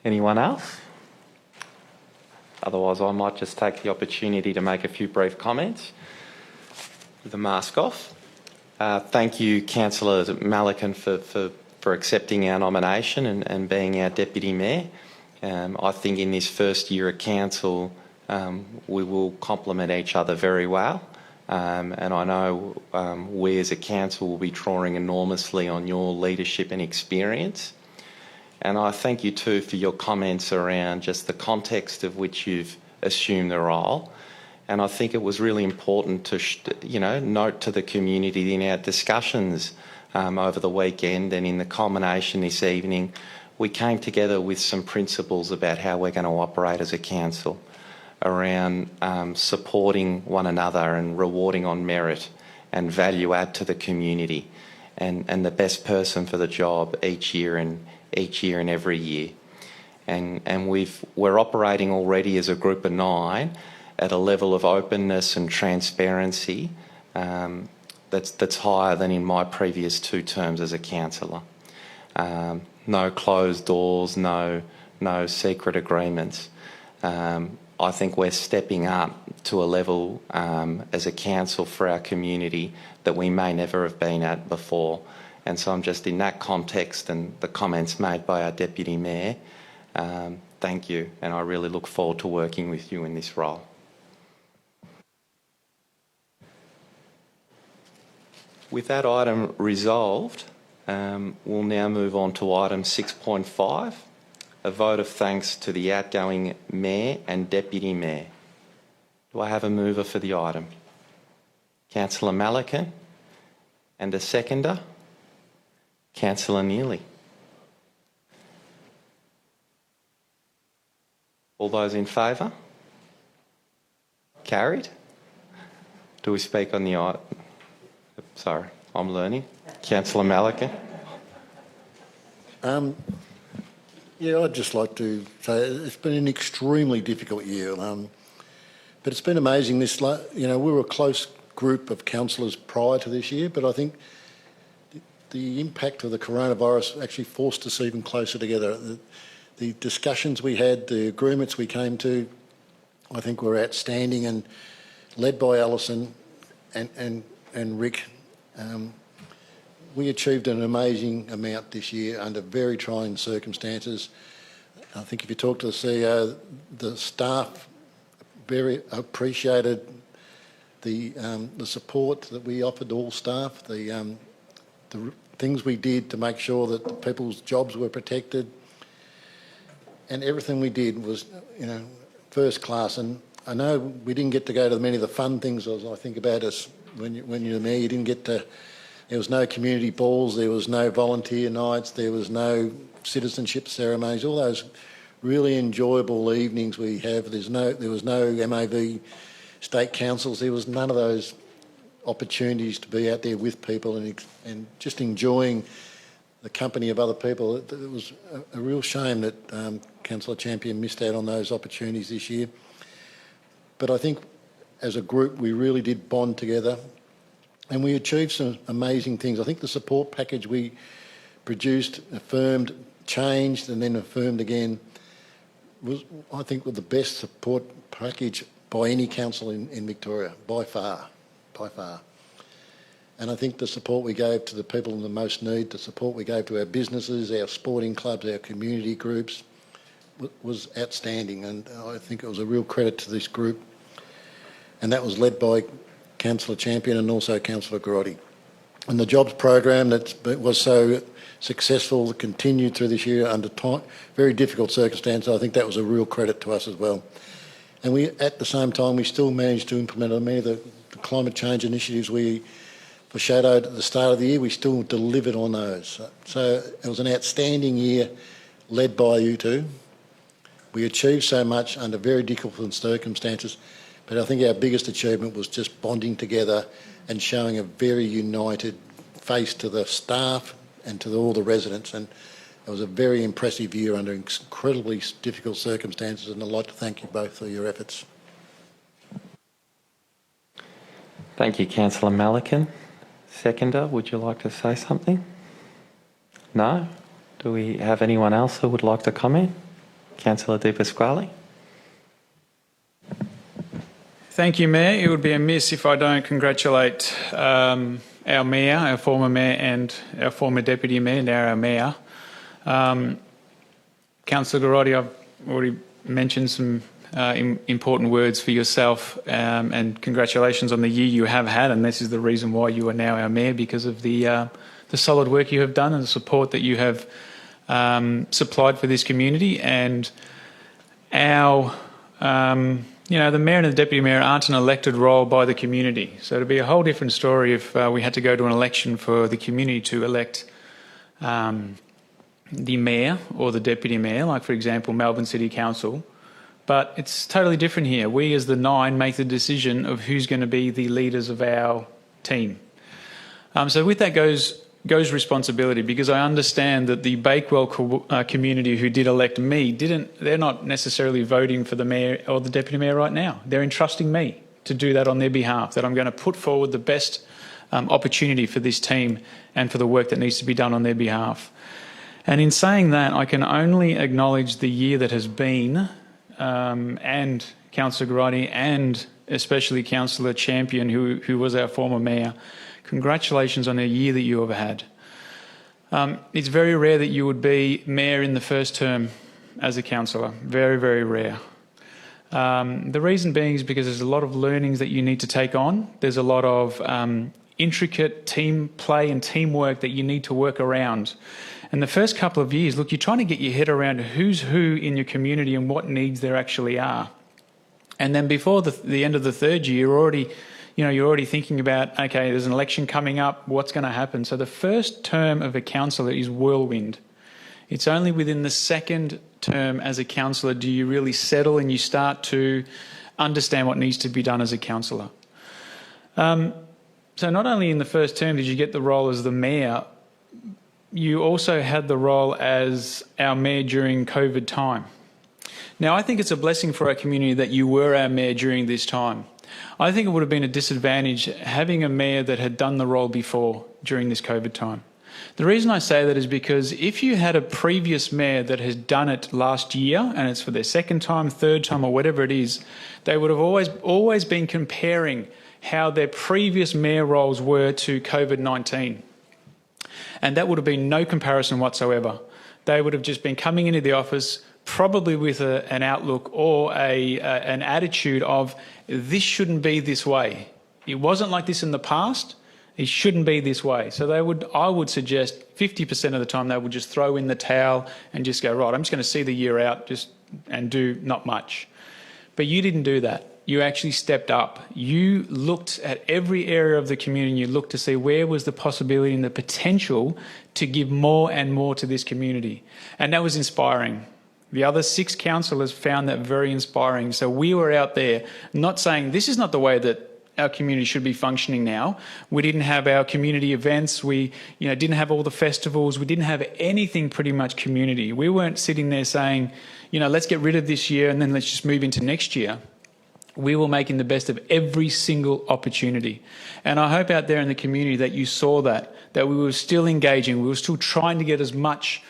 Anyone else? Otherwise, I might just take the opportunity to make a few brief comments with the mask off. Thank you, Councillor Malikan, for accepting our nomination and being our Deputy Mayor. I think in this first year at council, we will complement each other very well. And I know we as a council will be drawing enormously on your leadership and experience. And I thank you too for your comments around just the context of which you've assumed the role. And I think it was really important to, note to the community in our discussions over the weekend and in the culmination this evening, we came together with some principles about how we're going to operate as a council around supporting one another and rewarding on merit and value add to the community and the best person for the job each year and every year. And we're operating already as a group of 9 at a level of openness and transparency that's higher than in my previous 2 terms as a councillor. No closed doors, no secret agreements. I think we're stepping up to a level as a council for our community that we may never have been at before. And so I'm just in that context and the comments made by our Deputy Mayor, thank you, and I really look forward to working with you in this role. With that item resolved, we'll now move on to item 6.5, a vote of thanks to the outgoing Mayor and Deputy Mayor. Do I have a mover for the item? Councillor Malikan, and a seconder? Councillor Neely. All those in favour? Carried. Do we speak on the item? Sorry, I'm learning. Councillor Malakan. Yeah, I'd just like to say it's been an extremely difficult year, but it's been amazing. We were a close group of councillors prior to this year, but I think the impact of the coronavirus actually forced us even closer together. The discussions we had, the agreements we came to, I think were outstanding, and led by Alison and Rick. We achieved an amazing amount this year under very trying circumstances. I think if you talk to the CEO, the staff very appreciated the support that we offered all staff, the things we did to make sure that the people's jobs were protected, and everything we did was, first class. And I know we didn't get to go to many of the fun things. As I think about us when you're there, you didn't get to. There was no community balls, there was no volunteer nights, there was no citizenship ceremonies, all those really enjoyable evenings we have. There was no MAV state councils, there was none of those opportunities to be out there with people and just enjoying the company of other people. It was a real shame that Councillor Champion missed out on those opportunities this year. But I think as a group we really did bond together. And we achieved some amazing things. I think the support package we produced, affirmed, changed and then affirmed again was, I think, the best support package by any council in Victoria, by far. And I think the support we gave to the people in the most need, the support we gave to our businesses, our sporting clubs, our community groups was outstanding. And I think it was a real credit to this group. And that was led by Councillor Champion and also Councillor Garotti. And the jobs program that was so successful continued through this year under very difficult circumstances. I think that was a real credit to us as well. And we, at the same time, we still managed to implement many of the climate change initiatives we foreshadowed at the start of the year. We still delivered on those. So it was an outstanding year led by you two. We achieved so much under very difficult circumstances. But I think our biggest achievement was just bonding together and showing a very united face to the staff and to all the residents. And it was a very impressive year under incredibly difficult circumstances, and I'd like to thank you both for your efforts. Thank you, Councillor Malakan. Seconder, would you like to say something? No? Do we have anyone else who would like to comment? Councillor Di Pasquale. Thank you, Mayor. It would be amiss if I don't congratulate our Mayor, our former Mayor and our former Deputy Mayor, now our Mayor. Councillor Garotti, I've already mentioned some important words for yourself, and congratulations on the year you have had, and this is the reason why you are now our Mayor, because of the solid work you have done and the support that you have supplied for this community. And our the Mayor and the Deputy Mayor aren't an elected role by the community. So it'd be a whole different story if we had to go to an election for the community to elect the Mayor or the Deputy Mayor, like, for example, Melbourne City Council. But it's totally different here. We as the Nine make the decision of who's going to be the leaders of our team. So with that goes responsibility, because I understand that the Bakewell community who did elect me they're not necessarily voting for the Mayor or the Deputy Mayor right now. They're entrusting me to do that on their behalf, that I'm going to put forward the best opportunity for this team and for the work that needs to be done on their behalf. And in saying that, I can only acknowledge the year that has been, and Councillor Garotti and especially Councillor Champion, who was our former Mayor. Congratulations on the year that you have had. It's very rare that you would be Mayor in the first term as a councillor. Very, very rare. The reason being is because there's a lot of learnings that you need to take on. There's a lot of intricate team play and teamwork that you need to work around. And the first couple of years, look, you're trying to get your head around who's who in your community and what needs there actually are. And then before the end of the third year, you're already thinking about, okay, there's an election coming up, what's going to happen? So the first term of a councillor is whirlwind. It's only within the second term as a councillor do you really settle and you start to understand what needs to be done as a councillor. So not only in the first term did you get the role as the mayor, you also had the role as our mayor during COVID time. Now, I think it's a blessing for our community that you were our mayor during this time. I think it would have been a disadvantage having a mayor that had done the role before during this COVID time. The reason I say that is because if you had a previous mayor that has done it last year, and it's for their second time, third time, or whatever it is, they would have always been comparing how their previous mayor roles were to COVID-19. And that would have been no comparison whatsoever. They would have just been coming into the office probably with an outlook or an attitude of, this shouldn't be this way. It wasn't like this in the past. It shouldn't be this way. So I would suggest 50% of the time they would just throw in the towel and just go, right, I'm just going to see the year out and do not much. But you didn't do that. You actually stepped up. You looked at every area of the community and you looked to see where was the possibility and the potential to give more and more to this community. And that was inspiring. The other 6 councillors found that very inspiring. So we were out there not saying this is not the way that our community should be functioning now. We didn't have our community events. We didn't have all the festivals. We didn't have anything pretty much community. We weren't sitting there saying, let's get rid of this year and then let's just move into next year. We were making the best of every single opportunity. And I hope out there in the community that you saw that we were still engaging. We were still trying to get as much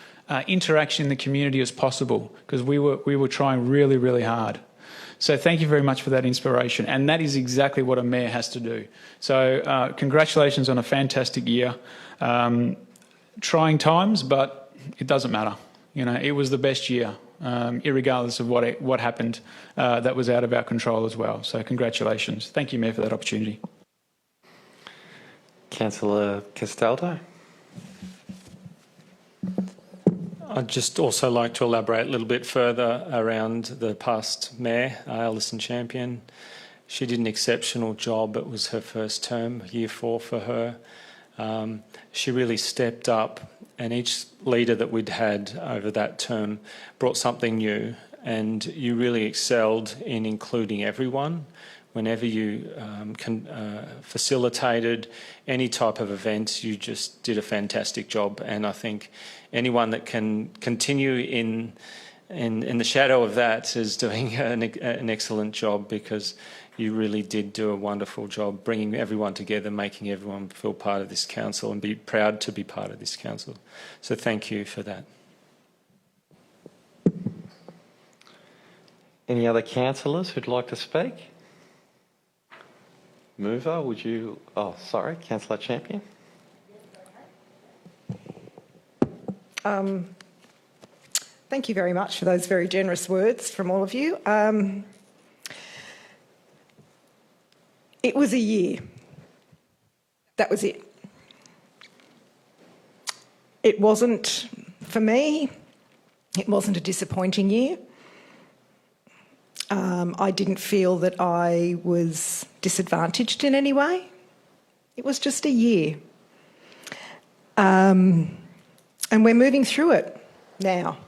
interaction in the community as possible because we were trying really, really hard. So thank you very much for that inspiration. And that is exactly what a mayor has to do. So congratulations on a fantastic year. Trying times, but it doesn't matter. It was the best year, irregardless of what happened that was out of our control as well. So congratulations. Thank you, Mayor, for that opportunity. Councillor Castaldo. I'd just also like to elaborate a little bit further around the past mayor, Alison Champion. She did an exceptional job. It was her first term, year 4 for her. She really stepped up, and each leader that we'd had over that term brought something new, and you really excelled in including everyone. Whenever you facilitated any type of event, you just did a fantastic job. And I think anyone that can continue in the shadow of that is doing an excellent job, because you really did do a wonderful job bringing everyone together, making everyone feel part of this council and be proud to be part of this council. So thank you for that. Any other councillors who'd like to speak? Mover, would you... Oh, sorry, Councillor Champion. Thank you very much for those very generous words from all of you. It was a year. That was it. It wasn't, for me, it wasn't a disappointing year. I didn't feel that I was disadvantaged in any way. It was just a year. And we're moving through it now.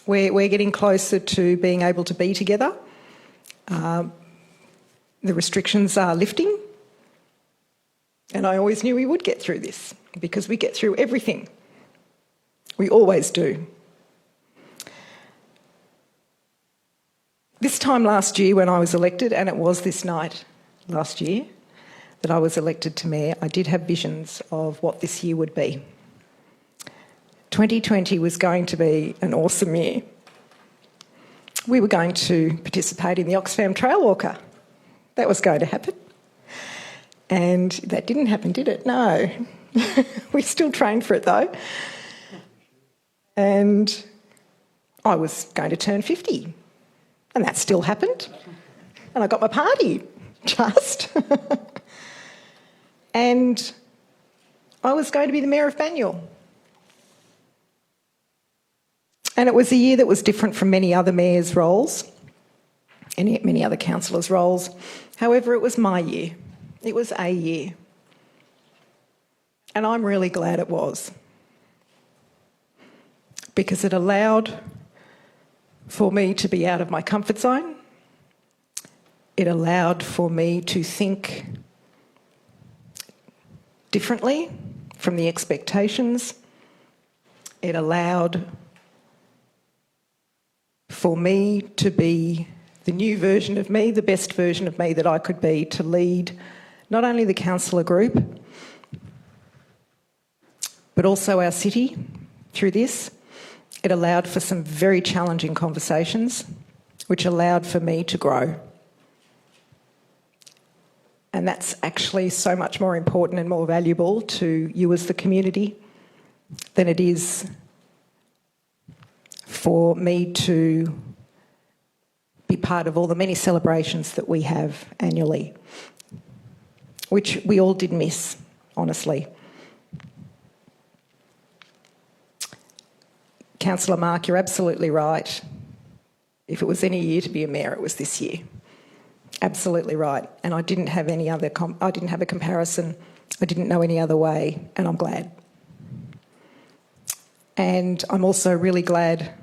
We're getting closer to being able to be together. The restrictions are lifting. And I always knew we would get through this, because we get through everything. We always do. This time last year when I was elected, and it was this night last year that I was elected to mayor, I did have visions of what this year would be. 2020 was going to be an awesome year. We were going to participate in the Oxfam Trail Walker. That was going to happen. And that didn't happen, did it? No. We still trained for it though. And I was going to turn 50. And that still happened. And I got my party, just. And I was going to be the Mayor of Banyule. And it was a year that was different from many other mayors' roles and many other councillors' roles. However, it was my year. It was a year. And I'm really glad it was. Because it allowed for me to be out of my comfort zone. It allowed for me to think differently from the expectations. It allowed for me to be the new version of me, the best version of me that I could be, to lead not only the councillor group, but also our city through this. It allowed for some very challenging conversations, which allowed for me to grow. And that's actually so much more important and more valuable to you as the community than it is for me to be part of all the many celebrations that we have annually, which we all did miss, honestly. Councillor Mark, you're absolutely right. If it was any year to be a mayor, it was this year. Absolutely right. And I didn't have any other. I didn't have a comparison. I didn't know any other way, and I'm glad. And I'm also really glad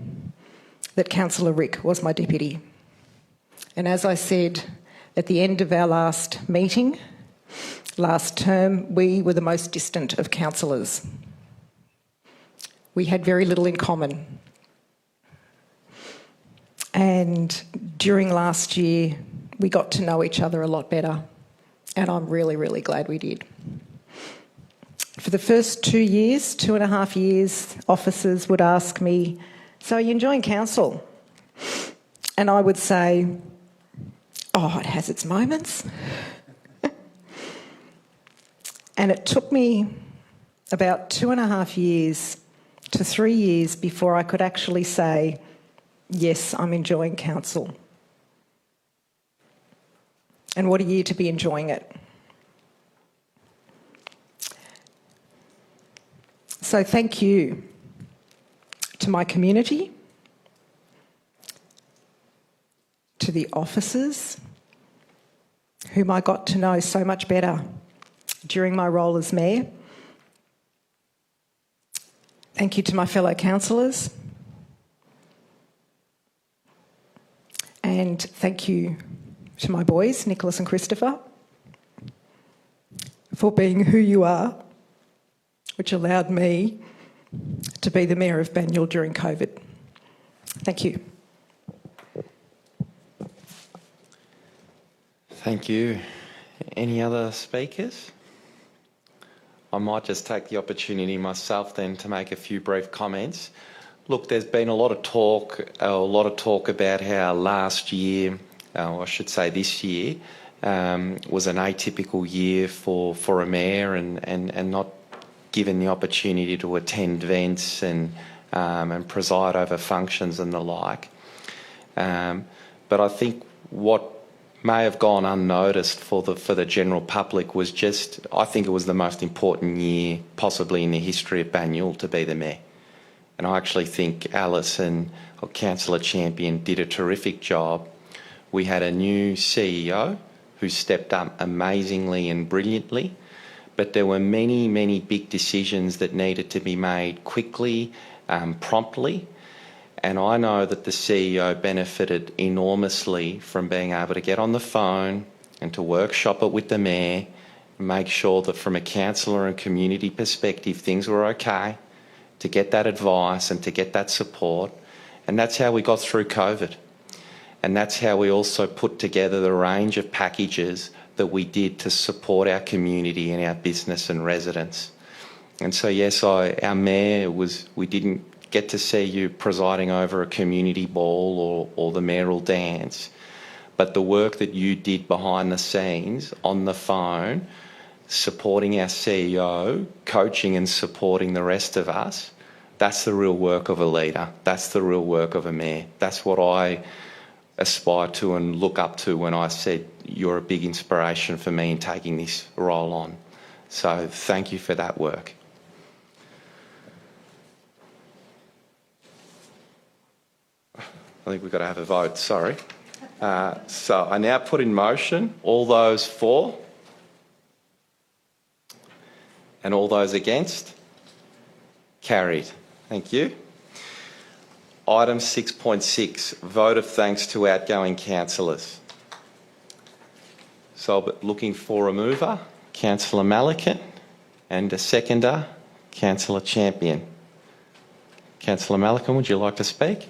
that Councillor Rick was my deputy. And as I said at the end of our last meeting, last term, we were the most distant of councillors. We had very little in common. And during last year, we got to know each other a lot better. And I'm really, really glad we did. For the first 2 years, 2.5 years, officers would ask me, "So are you enjoying council?" And I would say, "Oh, it has its moments." And it took me about 2.5 years to 3 years before I could actually say, "Yes, I'm enjoying council." And what a year to be enjoying it. So thank you to my community, to the officers, whom I got to know so much better during my role as mayor. Thank you to my fellow councillors. And thank you to my boys, Nicholas and Christopher, for being who you are, which allowed me to be the Mayor of Banyule during COVID. Thank you. Thank you. Any other speakers? I might just take the opportunity myself then to make a few brief comments. Look, there's been a lot of talk about how last year, I should say this year, was an atypical year for a mayor and not given the opportunity to attend events and preside over functions and the like. But I think what may have gone unnoticed for the general public was just, I think it was the most important year possibly in the history of Banyule to be the mayor. And I actually think Alice and Councillor Champion did a terrific job. We had a new CEO who stepped up amazingly and brilliantly, but there were many, many big decisions that needed to be made quickly, promptly. And I know that the CEO benefited enormously from being able to get on the phone and to workshop it with the mayor, and make sure that from a councillor and community perspective things were okay, to get that advice and to get that support. And that's how we got through COVID. And that's how we also put together the range of packages that we did to support our community and our business and residents. And so yes, our mayor we didn't get to see you presiding over a community ball or the mayoral dance, but the work that you did behind the scenes, on the phone, supporting our CEO, coaching and supporting the rest of us, that's the real work of a leader. That's the real work of a mayor. That's what I aspire to and look up to when I said you're a big inspiration for me in taking this role on. So thank you for that work. I think we've got to have a vote, sorry. So I now put in motion all those for and all those against. Carried. Thank you. Item 6.6, vote of thanks to outgoing councillors. So I'll be looking for a mover, Councillor Malikan, and a seconder, Councillor Champion. Councillor Malikan, would you like to speak?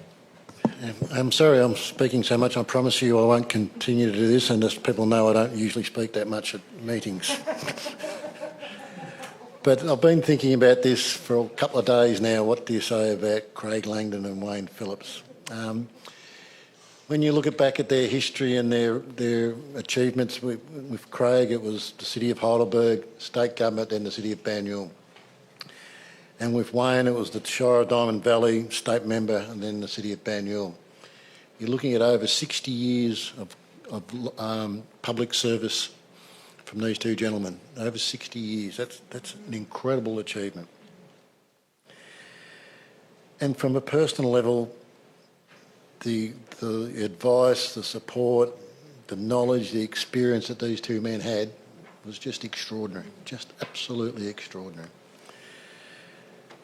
I'm sorry I'm speaking so much. I promise you I won't continue to do this, and as people know, I don't usually speak that much at meetings. But I've been thinking about this for a couple of days now. What do you say about Craig Langdon and Wayne Phillips? When you look back at their history and their achievements with Craig, it was the City of Heidelberg, state government, then the City of Banyule. And with Wayne, it was the Shire of Diamond Valley, state member, and then the City of Banyule. You're looking at over 60 years of public service from these two gentlemen. Over 60 years. That's an incredible achievement. And from a personal level, the advice, the support, the knowledge, the experience that these two men had was just extraordinary, just absolutely extraordinary.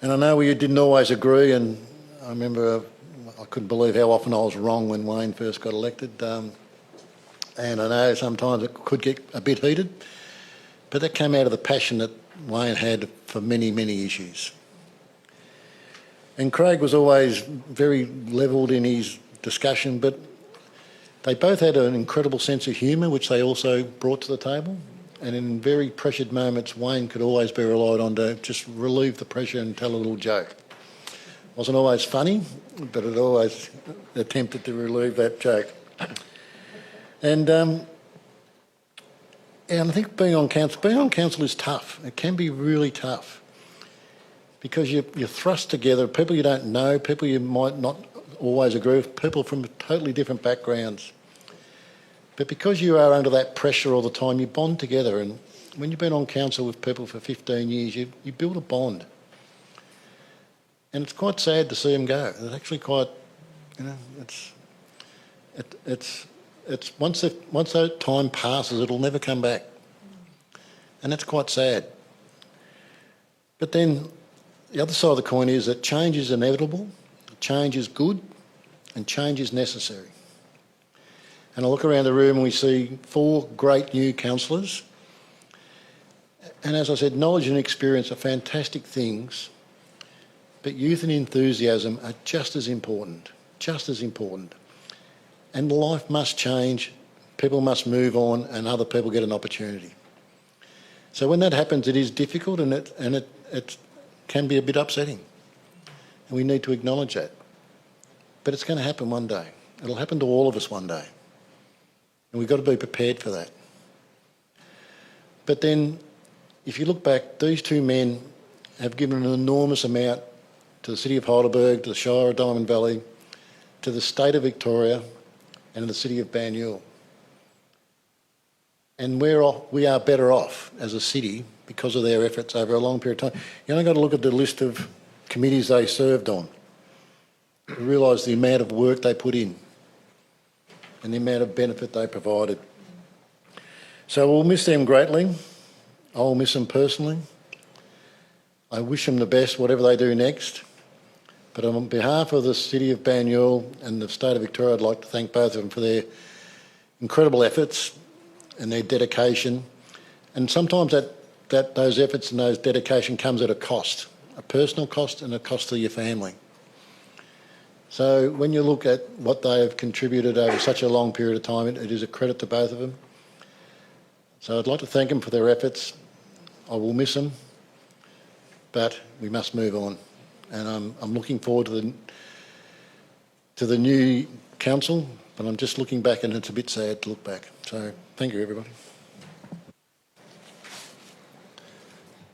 And I know we didn't always agree, and I remember I couldn't believe how often I was wrong when Wayne first got elected. And I know sometimes it could get a bit heated, but that came out of the passion that Wayne had for many, many issues. And Craig was always very levelled in his discussion, but they both had an incredible sense of humour, which they also brought to the table. And in very pressured moments, Wayne could always be relied on to just relieve the pressure and tell a little joke. Wasn't always funny, but it always attempted to relieve that joke. And I think being on council is tough. It can be really tough because you're thrust together, people you don't know, people you might not always agree with, people from totally different backgrounds. But because you are under that pressure all the time, you bond together. And when you've been on council with people for 15 years, you build a bond. And it's quite sad to see them go. It's actually quite, it's once that time passes, it'll never come back. And that's quite sad. But then the other side of the coin is that change is inevitable, change is good, and change is necessary. And I look around the room and we see 4 great new councillors. And as I said, knowledge and experience are fantastic things, but youth and enthusiasm are just as important, just as important. And life must change, people must move on, and other people get an opportunity. So when that happens, it is difficult and it can be a bit upsetting. And we need to acknowledge that. But it's going to happen one day. It'll happen to all of us one day. And we've got to be prepared for that. But then, if you look back, these two men have given an enormous amount to the City of Heidelberg, to the Shire of Diamond Valley, to the State of Victoria, and the City of Banyule. And we are better off as a city because of their efforts over a long period of time. You only got to look at the list of committees they served on to realise the amount of work they put in and the amount of benefit they provided. So we'll miss them greatly. I'll miss them personally. I wish them the best, whatever they do next. But on behalf of the City of Banyule and the State of Victoria, I'd like to thank both of them for their incredible efforts and their dedication. And sometimes those efforts and those dedication comes at a cost, a personal cost and a cost to your family. So when you look at what they have contributed over such a long period of time, it is a credit to both of them. So I'd like to thank them for their efforts. I will miss them, but we must move on. And I'm looking forward to the new council, but I'm just looking back and it's a bit sad to look back. So thank you, everybody.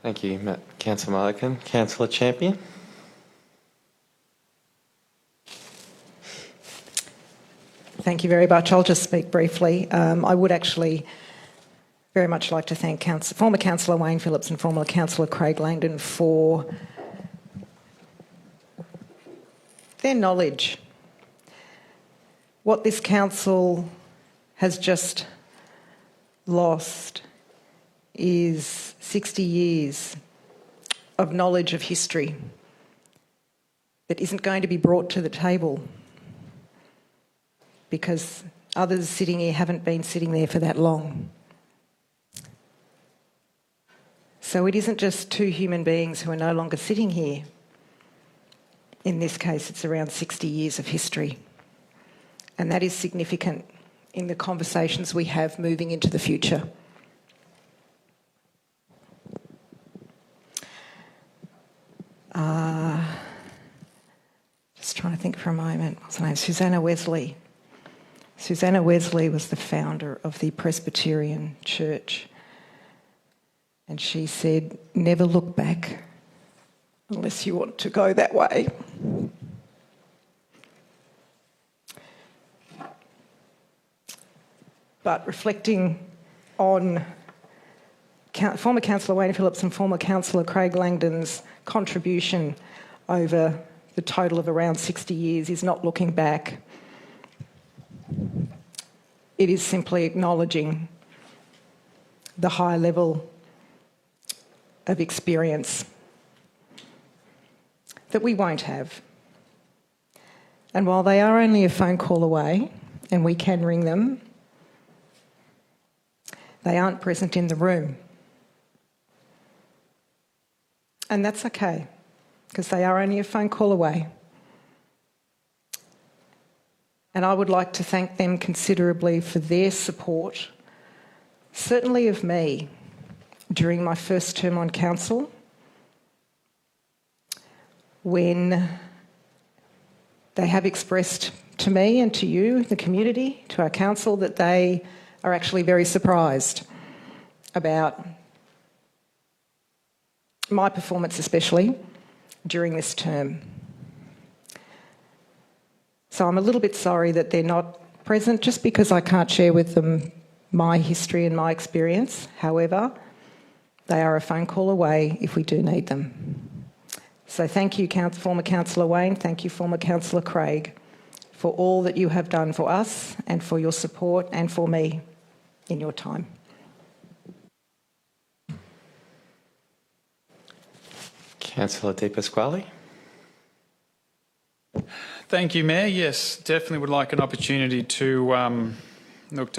Thank you, Councillor Malikan. Councillor Champion. Thank you very much. I'll just speak briefly. I would actually very much like to thank former Councillor Wayne Phillips and former Councillor Craig Langdon for their knowledge. What this council has just lost is 60 years of knowledge of history. that isn't going to be brought to the table because others sitting here haven't been sitting there for that long. So it isn't just two human beings who are no longer sitting here. In this case, it's around 60 years of history. And that is significant in the conversations we have moving into the future. Just trying to think for a moment. What's her name? Susanna Wesley. Susanna Wesley was the founder of the Presbyterian Church. And she said, never look back unless you want to go that way. But reflecting on former Councillor Wayne Phillips and former Councillor Craig Langdon's contribution over the total of around 60 years is not looking back. It is simply acknowledging the high level of experience that we won't have. And while they are only a phone call away, and we can ring them, they aren't present in the room. And that's okay, because they are only a phone call away. And I would like to thank them considerably for their support, certainly of me, during my first term on council, when they have expressed to me and to you, the community, to our council, that they are actually very surprised about my performance, especially during this term. So I'm a little bit sorry that they're not present, just because I can't share with them my history and my experience. However, they are a phone call away if we do need them. So thank you, former Councillor Wayne, thank you, former Councillor Craig, for all that you have done for us and for your support and for me in your time. Councillor De Pasquale. Thank you, Mayor. Yes, definitely would like an opportunity to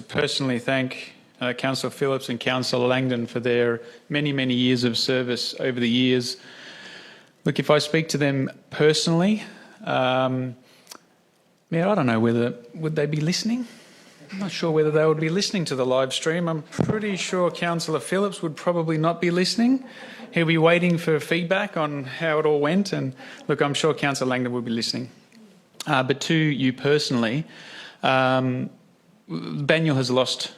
personally thank Councillor Phillips and Councillor Langdon for their many, many years of service over the years. Look, if I speak to them personally, Mayor, I don't know would they be listening? I'm not sure whether they would be listening to the live stream. I'm pretty sure Councillor Phillips would probably not be listening. He'll be waiting for feedback on how it all went. And look, I'm sure Councillor Langdon will be listening. But to you personally, Banyule has lost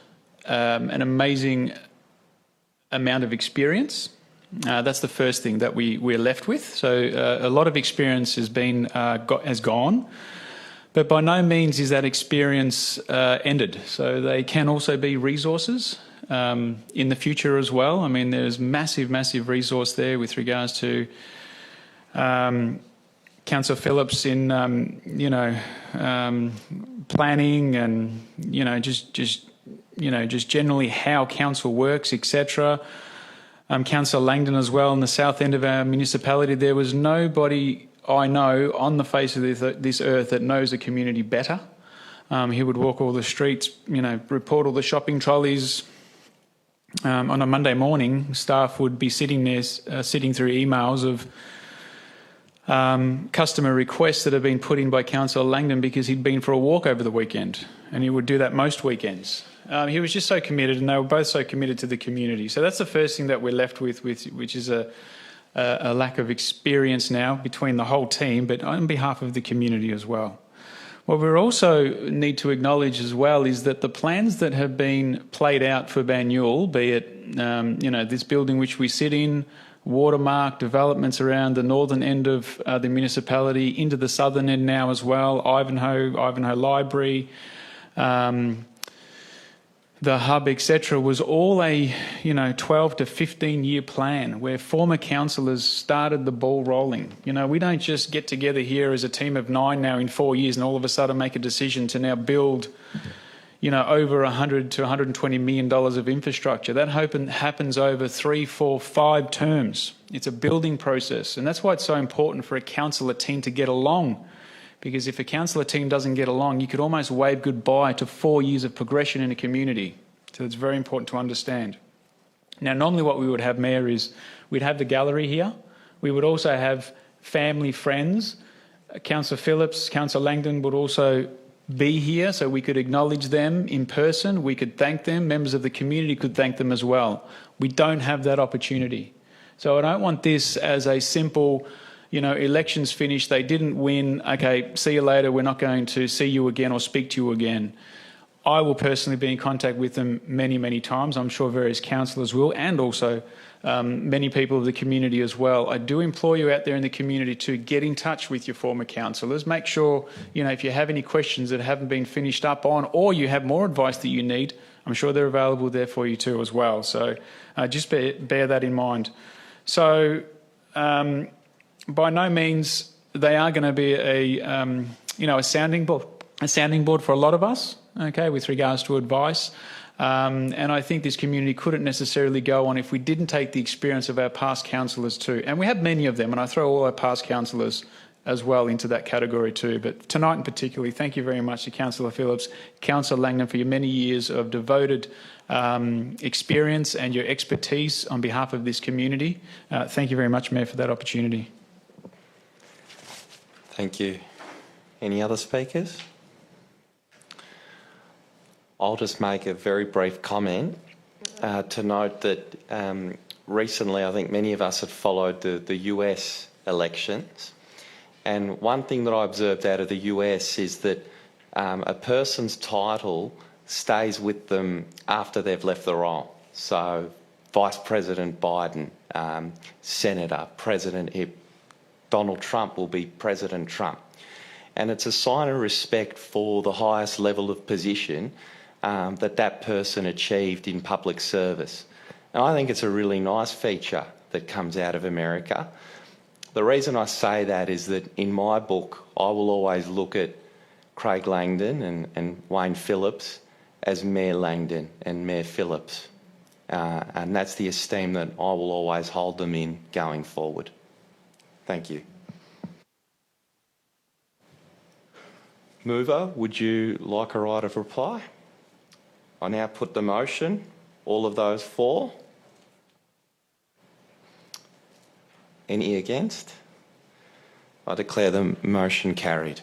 an amazing amount of experience. That's the first thing that we're left with. So a lot of experience has gone. But by no means is that experience ended. So they can also be resources in the future as well. I mean, there's massive, massive resource there with regards to Councillor Phillips in, planning and, just generally how council works, etc. Councillor Langdon as well in the south end of our municipality. There was nobody I know on the face of this earth that knows the community better. He would walk all the streets, report all the shopping trolleys. On a Monday morning, staff would be sitting there, sitting through emails of customer requests that have been put in by Councillor Langdon because he'd been for a walk over the weekend, and he would do that most weekends. He was just so committed, and they were both so committed to the community. So that's the first thing that we're left with which is a lack of experience now between the whole team, but on behalf of the community as well. What we also need to acknowledge as well is that the plans that have been played out for Banyule, be it this building which we sit in, Watermark, developments around the northern end of the municipality, into the southern end now as well, Ivanhoe Library, the hub, etc., was all a 12 to 15 year plan where former councillors started the ball rolling. We don't just get together here as a team of 9 now in 4 years and all of a sudden make a decision to now build over $100 to $120 million of infrastructure. That happens over 3, 4, 5 terms. It's a building process, and that's why it's so important for a councillor team to get along. Because if a councillor team doesn't get along, you could almost wave goodbye to 4 years of progression in a community. So it's very important to understand. Now, normally what we would have, Mayor, is we'd have the gallery here. We would also have family, friends. Councillor Phillips, Councillor Langdon would also be here, so we could acknowledge them in person. We could thank them. Members of the community could thank them as well. We don't have that opportunity. So I don't want this as a simple, elections finished, they didn't win, okay, see you later, we're not going to see you again or speak to you again. I will personally be in contact with them many, many times. I'm sure various councillors will, and also many people of the community as well. I do implore you out there in the community to get in touch with your former councillors. Make sure, if you have any questions that haven't been finished up on, or you have more advice that you need, I'm sure they're available there for you too as well. So just bear that in mind. So by no means they are going to be a sounding board for a lot of us, okay, with regards to advice. And I think this community couldn't necessarily go on if we didn't take the experience of our past councillors too. And we have many of them, and I throw all our past councillors as well into that category too. But tonight in particular, thank you very much to Councillor Phillips, Councillor Langdon, for your many years of devoted experience and your expertise on behalf of this community. Thank you very much, Mayor, for that opportunity. Thank you. Any other speakers? I'll just make a very brief comment to note that recently I think many of us have followed the US elections, and one thing that I observed out of the US is that a person's title stays with them after they've left the role. So Vice President Biden, Senator, President Donald Trump will be President Trump. And it's a sign of respect for the highest level of position that person achieved in public service. And I think it's a really nice feature that comes out of America. The reason I say that is that in my book, I will always look at Craig Langdon and Wayne Phillips as Mayor Langdon and Mayor Phillips. And that's the esteem that I will always hold them in going forward. Thank you. Mover, would you like a right of reply? I now put the motion. All of those for? Any against? I declare the motion carried.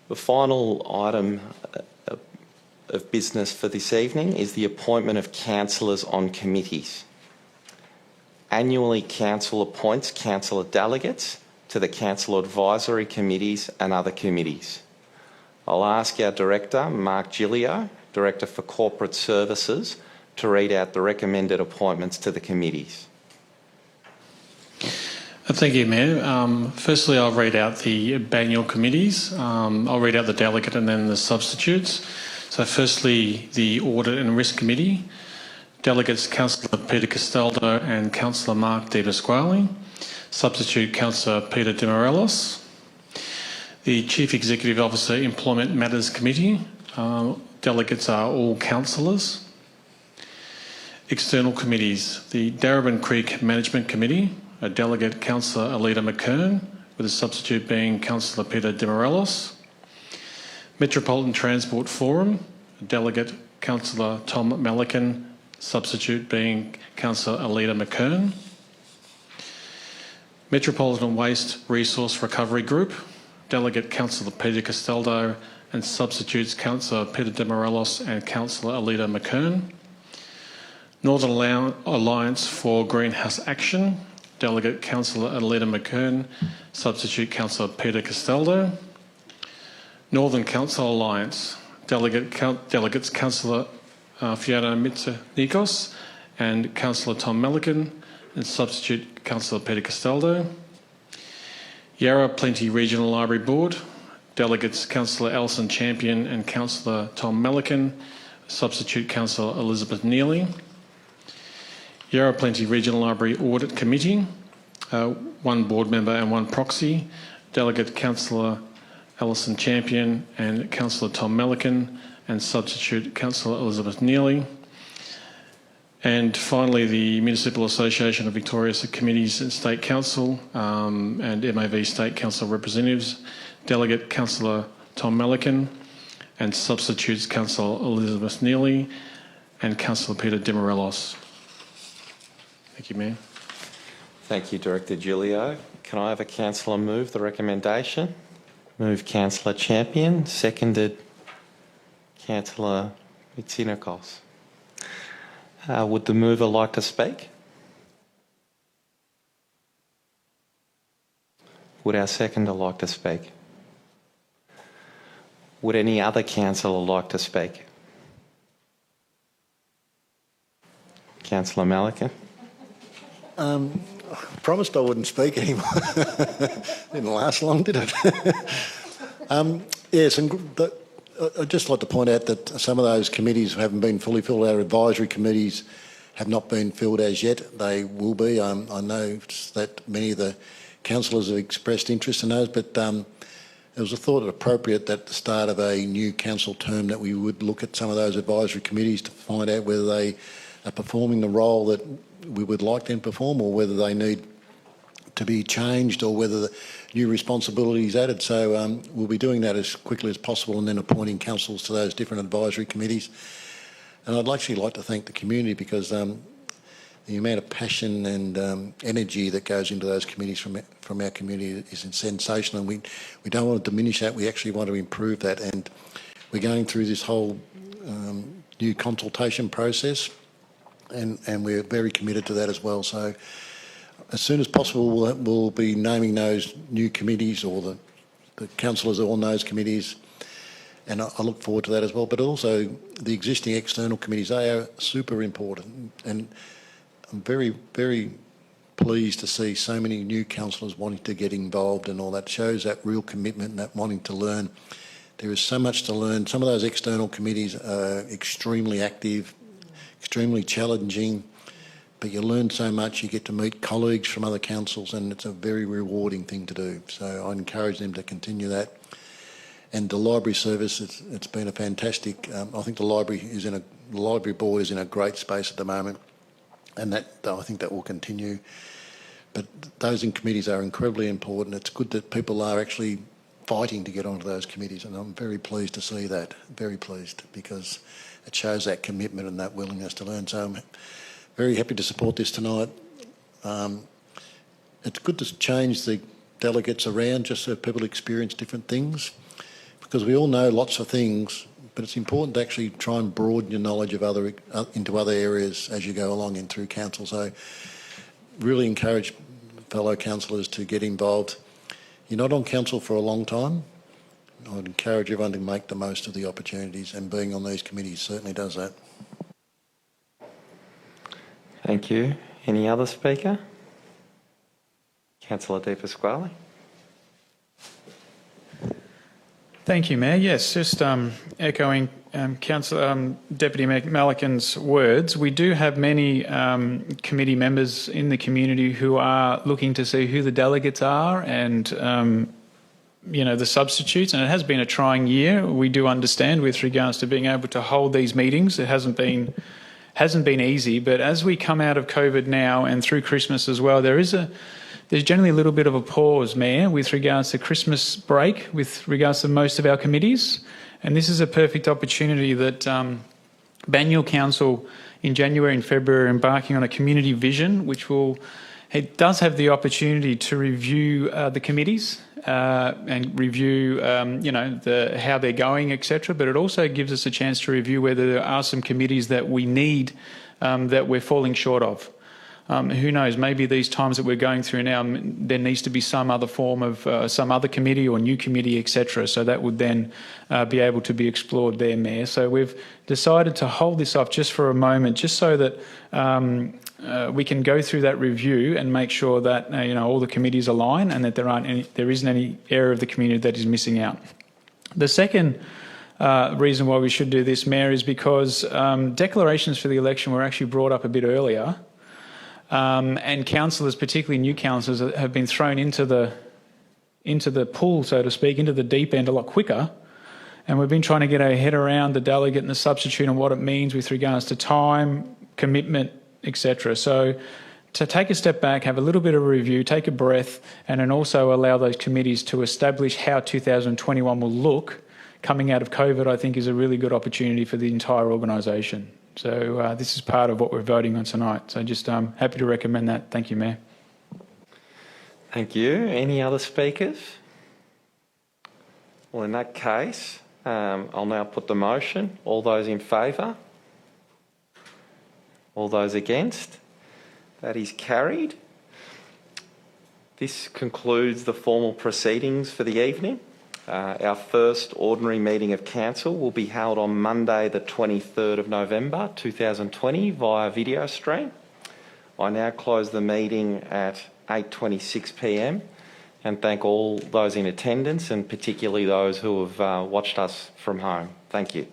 The final item of business for this evening is the appointment of councillors on committees. Annually, Council appoints councillor delegates to the council advisory committees and other committees. I'll ask our Director, Mark Gillio, Director for Corporate Services, to read out the recommended appointments to the committees. Thank you, Mayor. Firstly, I'll read out the biennial committees. I'll read out the delegate and then the substitutes. So firstly, the Audit and Risk Committee. Delegates Councillor Peter Castaldo and Councillor Mark Di Pasquale. Substitute Councillor Peter De Morelos. The Chief Executive Officer Employment Matters Committee. Delegates are all councillors. External committees. The Darebin Creek Management Committee. A delegate Councillor Alida McKern, with a substitute being Councillor Peter De Morelos. Metropolitan Transport Forum. A delegate Councillor Tom Melican, substitute being Councillor Alida McKern. Metropolitan Waste Resource Recovery Group. Delegate Councillor Peter Castaldo and substitutes Councillor Peter De Morelos and Councillor Alida McKern. Northern Alliance for Greenhouse Action. Delegate Councillor Alida McKern, substitute Councillor Peter Castaldo. Northern Council Alliance. Delegates Councillor Fiona Mitsonikos and Councillor Tom Melican and substitute Councillor Peter Castaldo. Yarra Plenty Regional Library Board. Delegates Councillor Alison Champion and Councillor Tom Melican, substitute Councillor Elizabeth Neely. Yarra Plenty Regional Library Audit Committee, one board member and one proxy. Delegate Councillor Alison Champion and Councillor Tom Melican, and substitute Councillor Elizabeth Neely. And finally, the Municipal Association of Victoria's Committees and State Council and MAV State Council representatives, Delegate Councillor Tom Melican and substitutes Councillor Elizabeth Neely and Councillor Peter Demorelos. Thank you, Mayor. Thank you, Director Giglio. Can I have a councillor move the recommendation? Move Councillor Champion, seconded Councillor Mitzinikos. Would the mover like to speak? Would our seconder like to speak? Would any other councillor like to speak? Councillor Melican. I promised I wouldn't speak anymore. Didn't last long, did it? Yes, and I'd just like to point out that some of those committees haven't been fully filled. Our advisory committees have not been filled as yet. They will be. I know that many of the councillors have expressed interest in those, but it was a thought appropriate that at the start of a new council term that we would look at some of those advisory committees to find out whether they are performing the role that we would like them to perform, or whether they need to be changed, or whether the new responsibilities added. So we'll be doing that as quickly as possible, and then appointing councillors to those different advisory committees. And I'd actually like to thank the community, because the amount of passion and energy that goes into those committees from our community is sensational, and we don't want to diminish that. We actually want to improve that, and we're going through this whole new consultation process, and we're very committed to that as well. So as soon as possible, we'll be naming those new committees, or the councillors on those committees, and I look forward to that as well. But also the existing external committees, they are super important, and I'm very, very pleased to see so many new councillors wanting to get involved, and all that shows that real commitment and that wanting to learn. There is so much to learn. Some of those external committees are extremely active, extremely challenging, but you learn so much. You get to meet colleagues from other councils, and it's a very rewarding thing to do. So I encourage them to continue that. And the library service, it's been a fantastic. I think the library board is in a great space at the moment, and that I think that will continue. But those in committees are incredibly important. It's good that people are actually fighting to get onto those committees, and I'm very pleased to see that. Very pleased, because it shows that commitment and that willingness to learn. So I'm very happy to support this tonight. It's good to change the delegates around just so people experience different things, because we all know lots of things, but it's important to actually try and broaden your knowledge of into other areas as you go along in through council. So really encourage fellow councillors to get involved. You're not on council for a long time. I would encourage everyone to make the most of the opportunities, and being on these committees certainly does that. Thank you. Any other speaker? Councillor De Pasquale. Thank you, Mayor. Yes, just echoing Deputy Melican's words, we do have many committee members in the community who are looking to see who the delegates are and, the substitutes, and it has been a trying year. We do understand with regards to being able to hold these meetings. It hasn't been easy, but as we come out of COVID now and through Christmas as well, there's generally a little bit of a pause, Mayor, with regards to Christmas break, with regards to most of our committees. And this is a perfect opportunity that Banyule Council in January and February are embarking on a community vision, which it does have the opportunity to review the committees and review, how they're going, etc. But it also gives us a chance to review whether there are some committees that we need that we're falling short of. Who knows, maybe these times that we're going through now, there needs to be some other form of some other committee or new committee, etc. So that would then be able to be explored there, Mayor. So we've decided to hold this off just for a moment, just so that we can go through that review and make sure that all the committees align and that there isn't any area of the community that is missing out. The second reason why we should do this, Mayor, is because declarations for the election were actually brought up a bit earlier. And councillors, particularly new councillors, have been thrown into the into the pool, so to speak, into the deep end a lot quicker. And we've been trying to get our head around the delegate and the substitute and what it means with regards to time, commitment, etc. So to take a step back, have a little bit of a review, take a breath, and then also allow those committees to establish how 2021 will look coming out of COVID, I think is a really good opportunity for the entire organisation. So this is part of what we're voting on tonight. So just happy to recommend that. Thank you, Mayor. Thank you. Any other speakers? Well, in that case, I'll now put the motion. All those in favour? All those against? That is carried. This concludes the formal proceedings for the evening. Our first ordinary meeting of Council will be held on Monday the 23rd of November 2020 via video stream. I now close the meeting at 8:26 p.m. and thank all those in attendance and particularly those who have watched us from home. Thank you.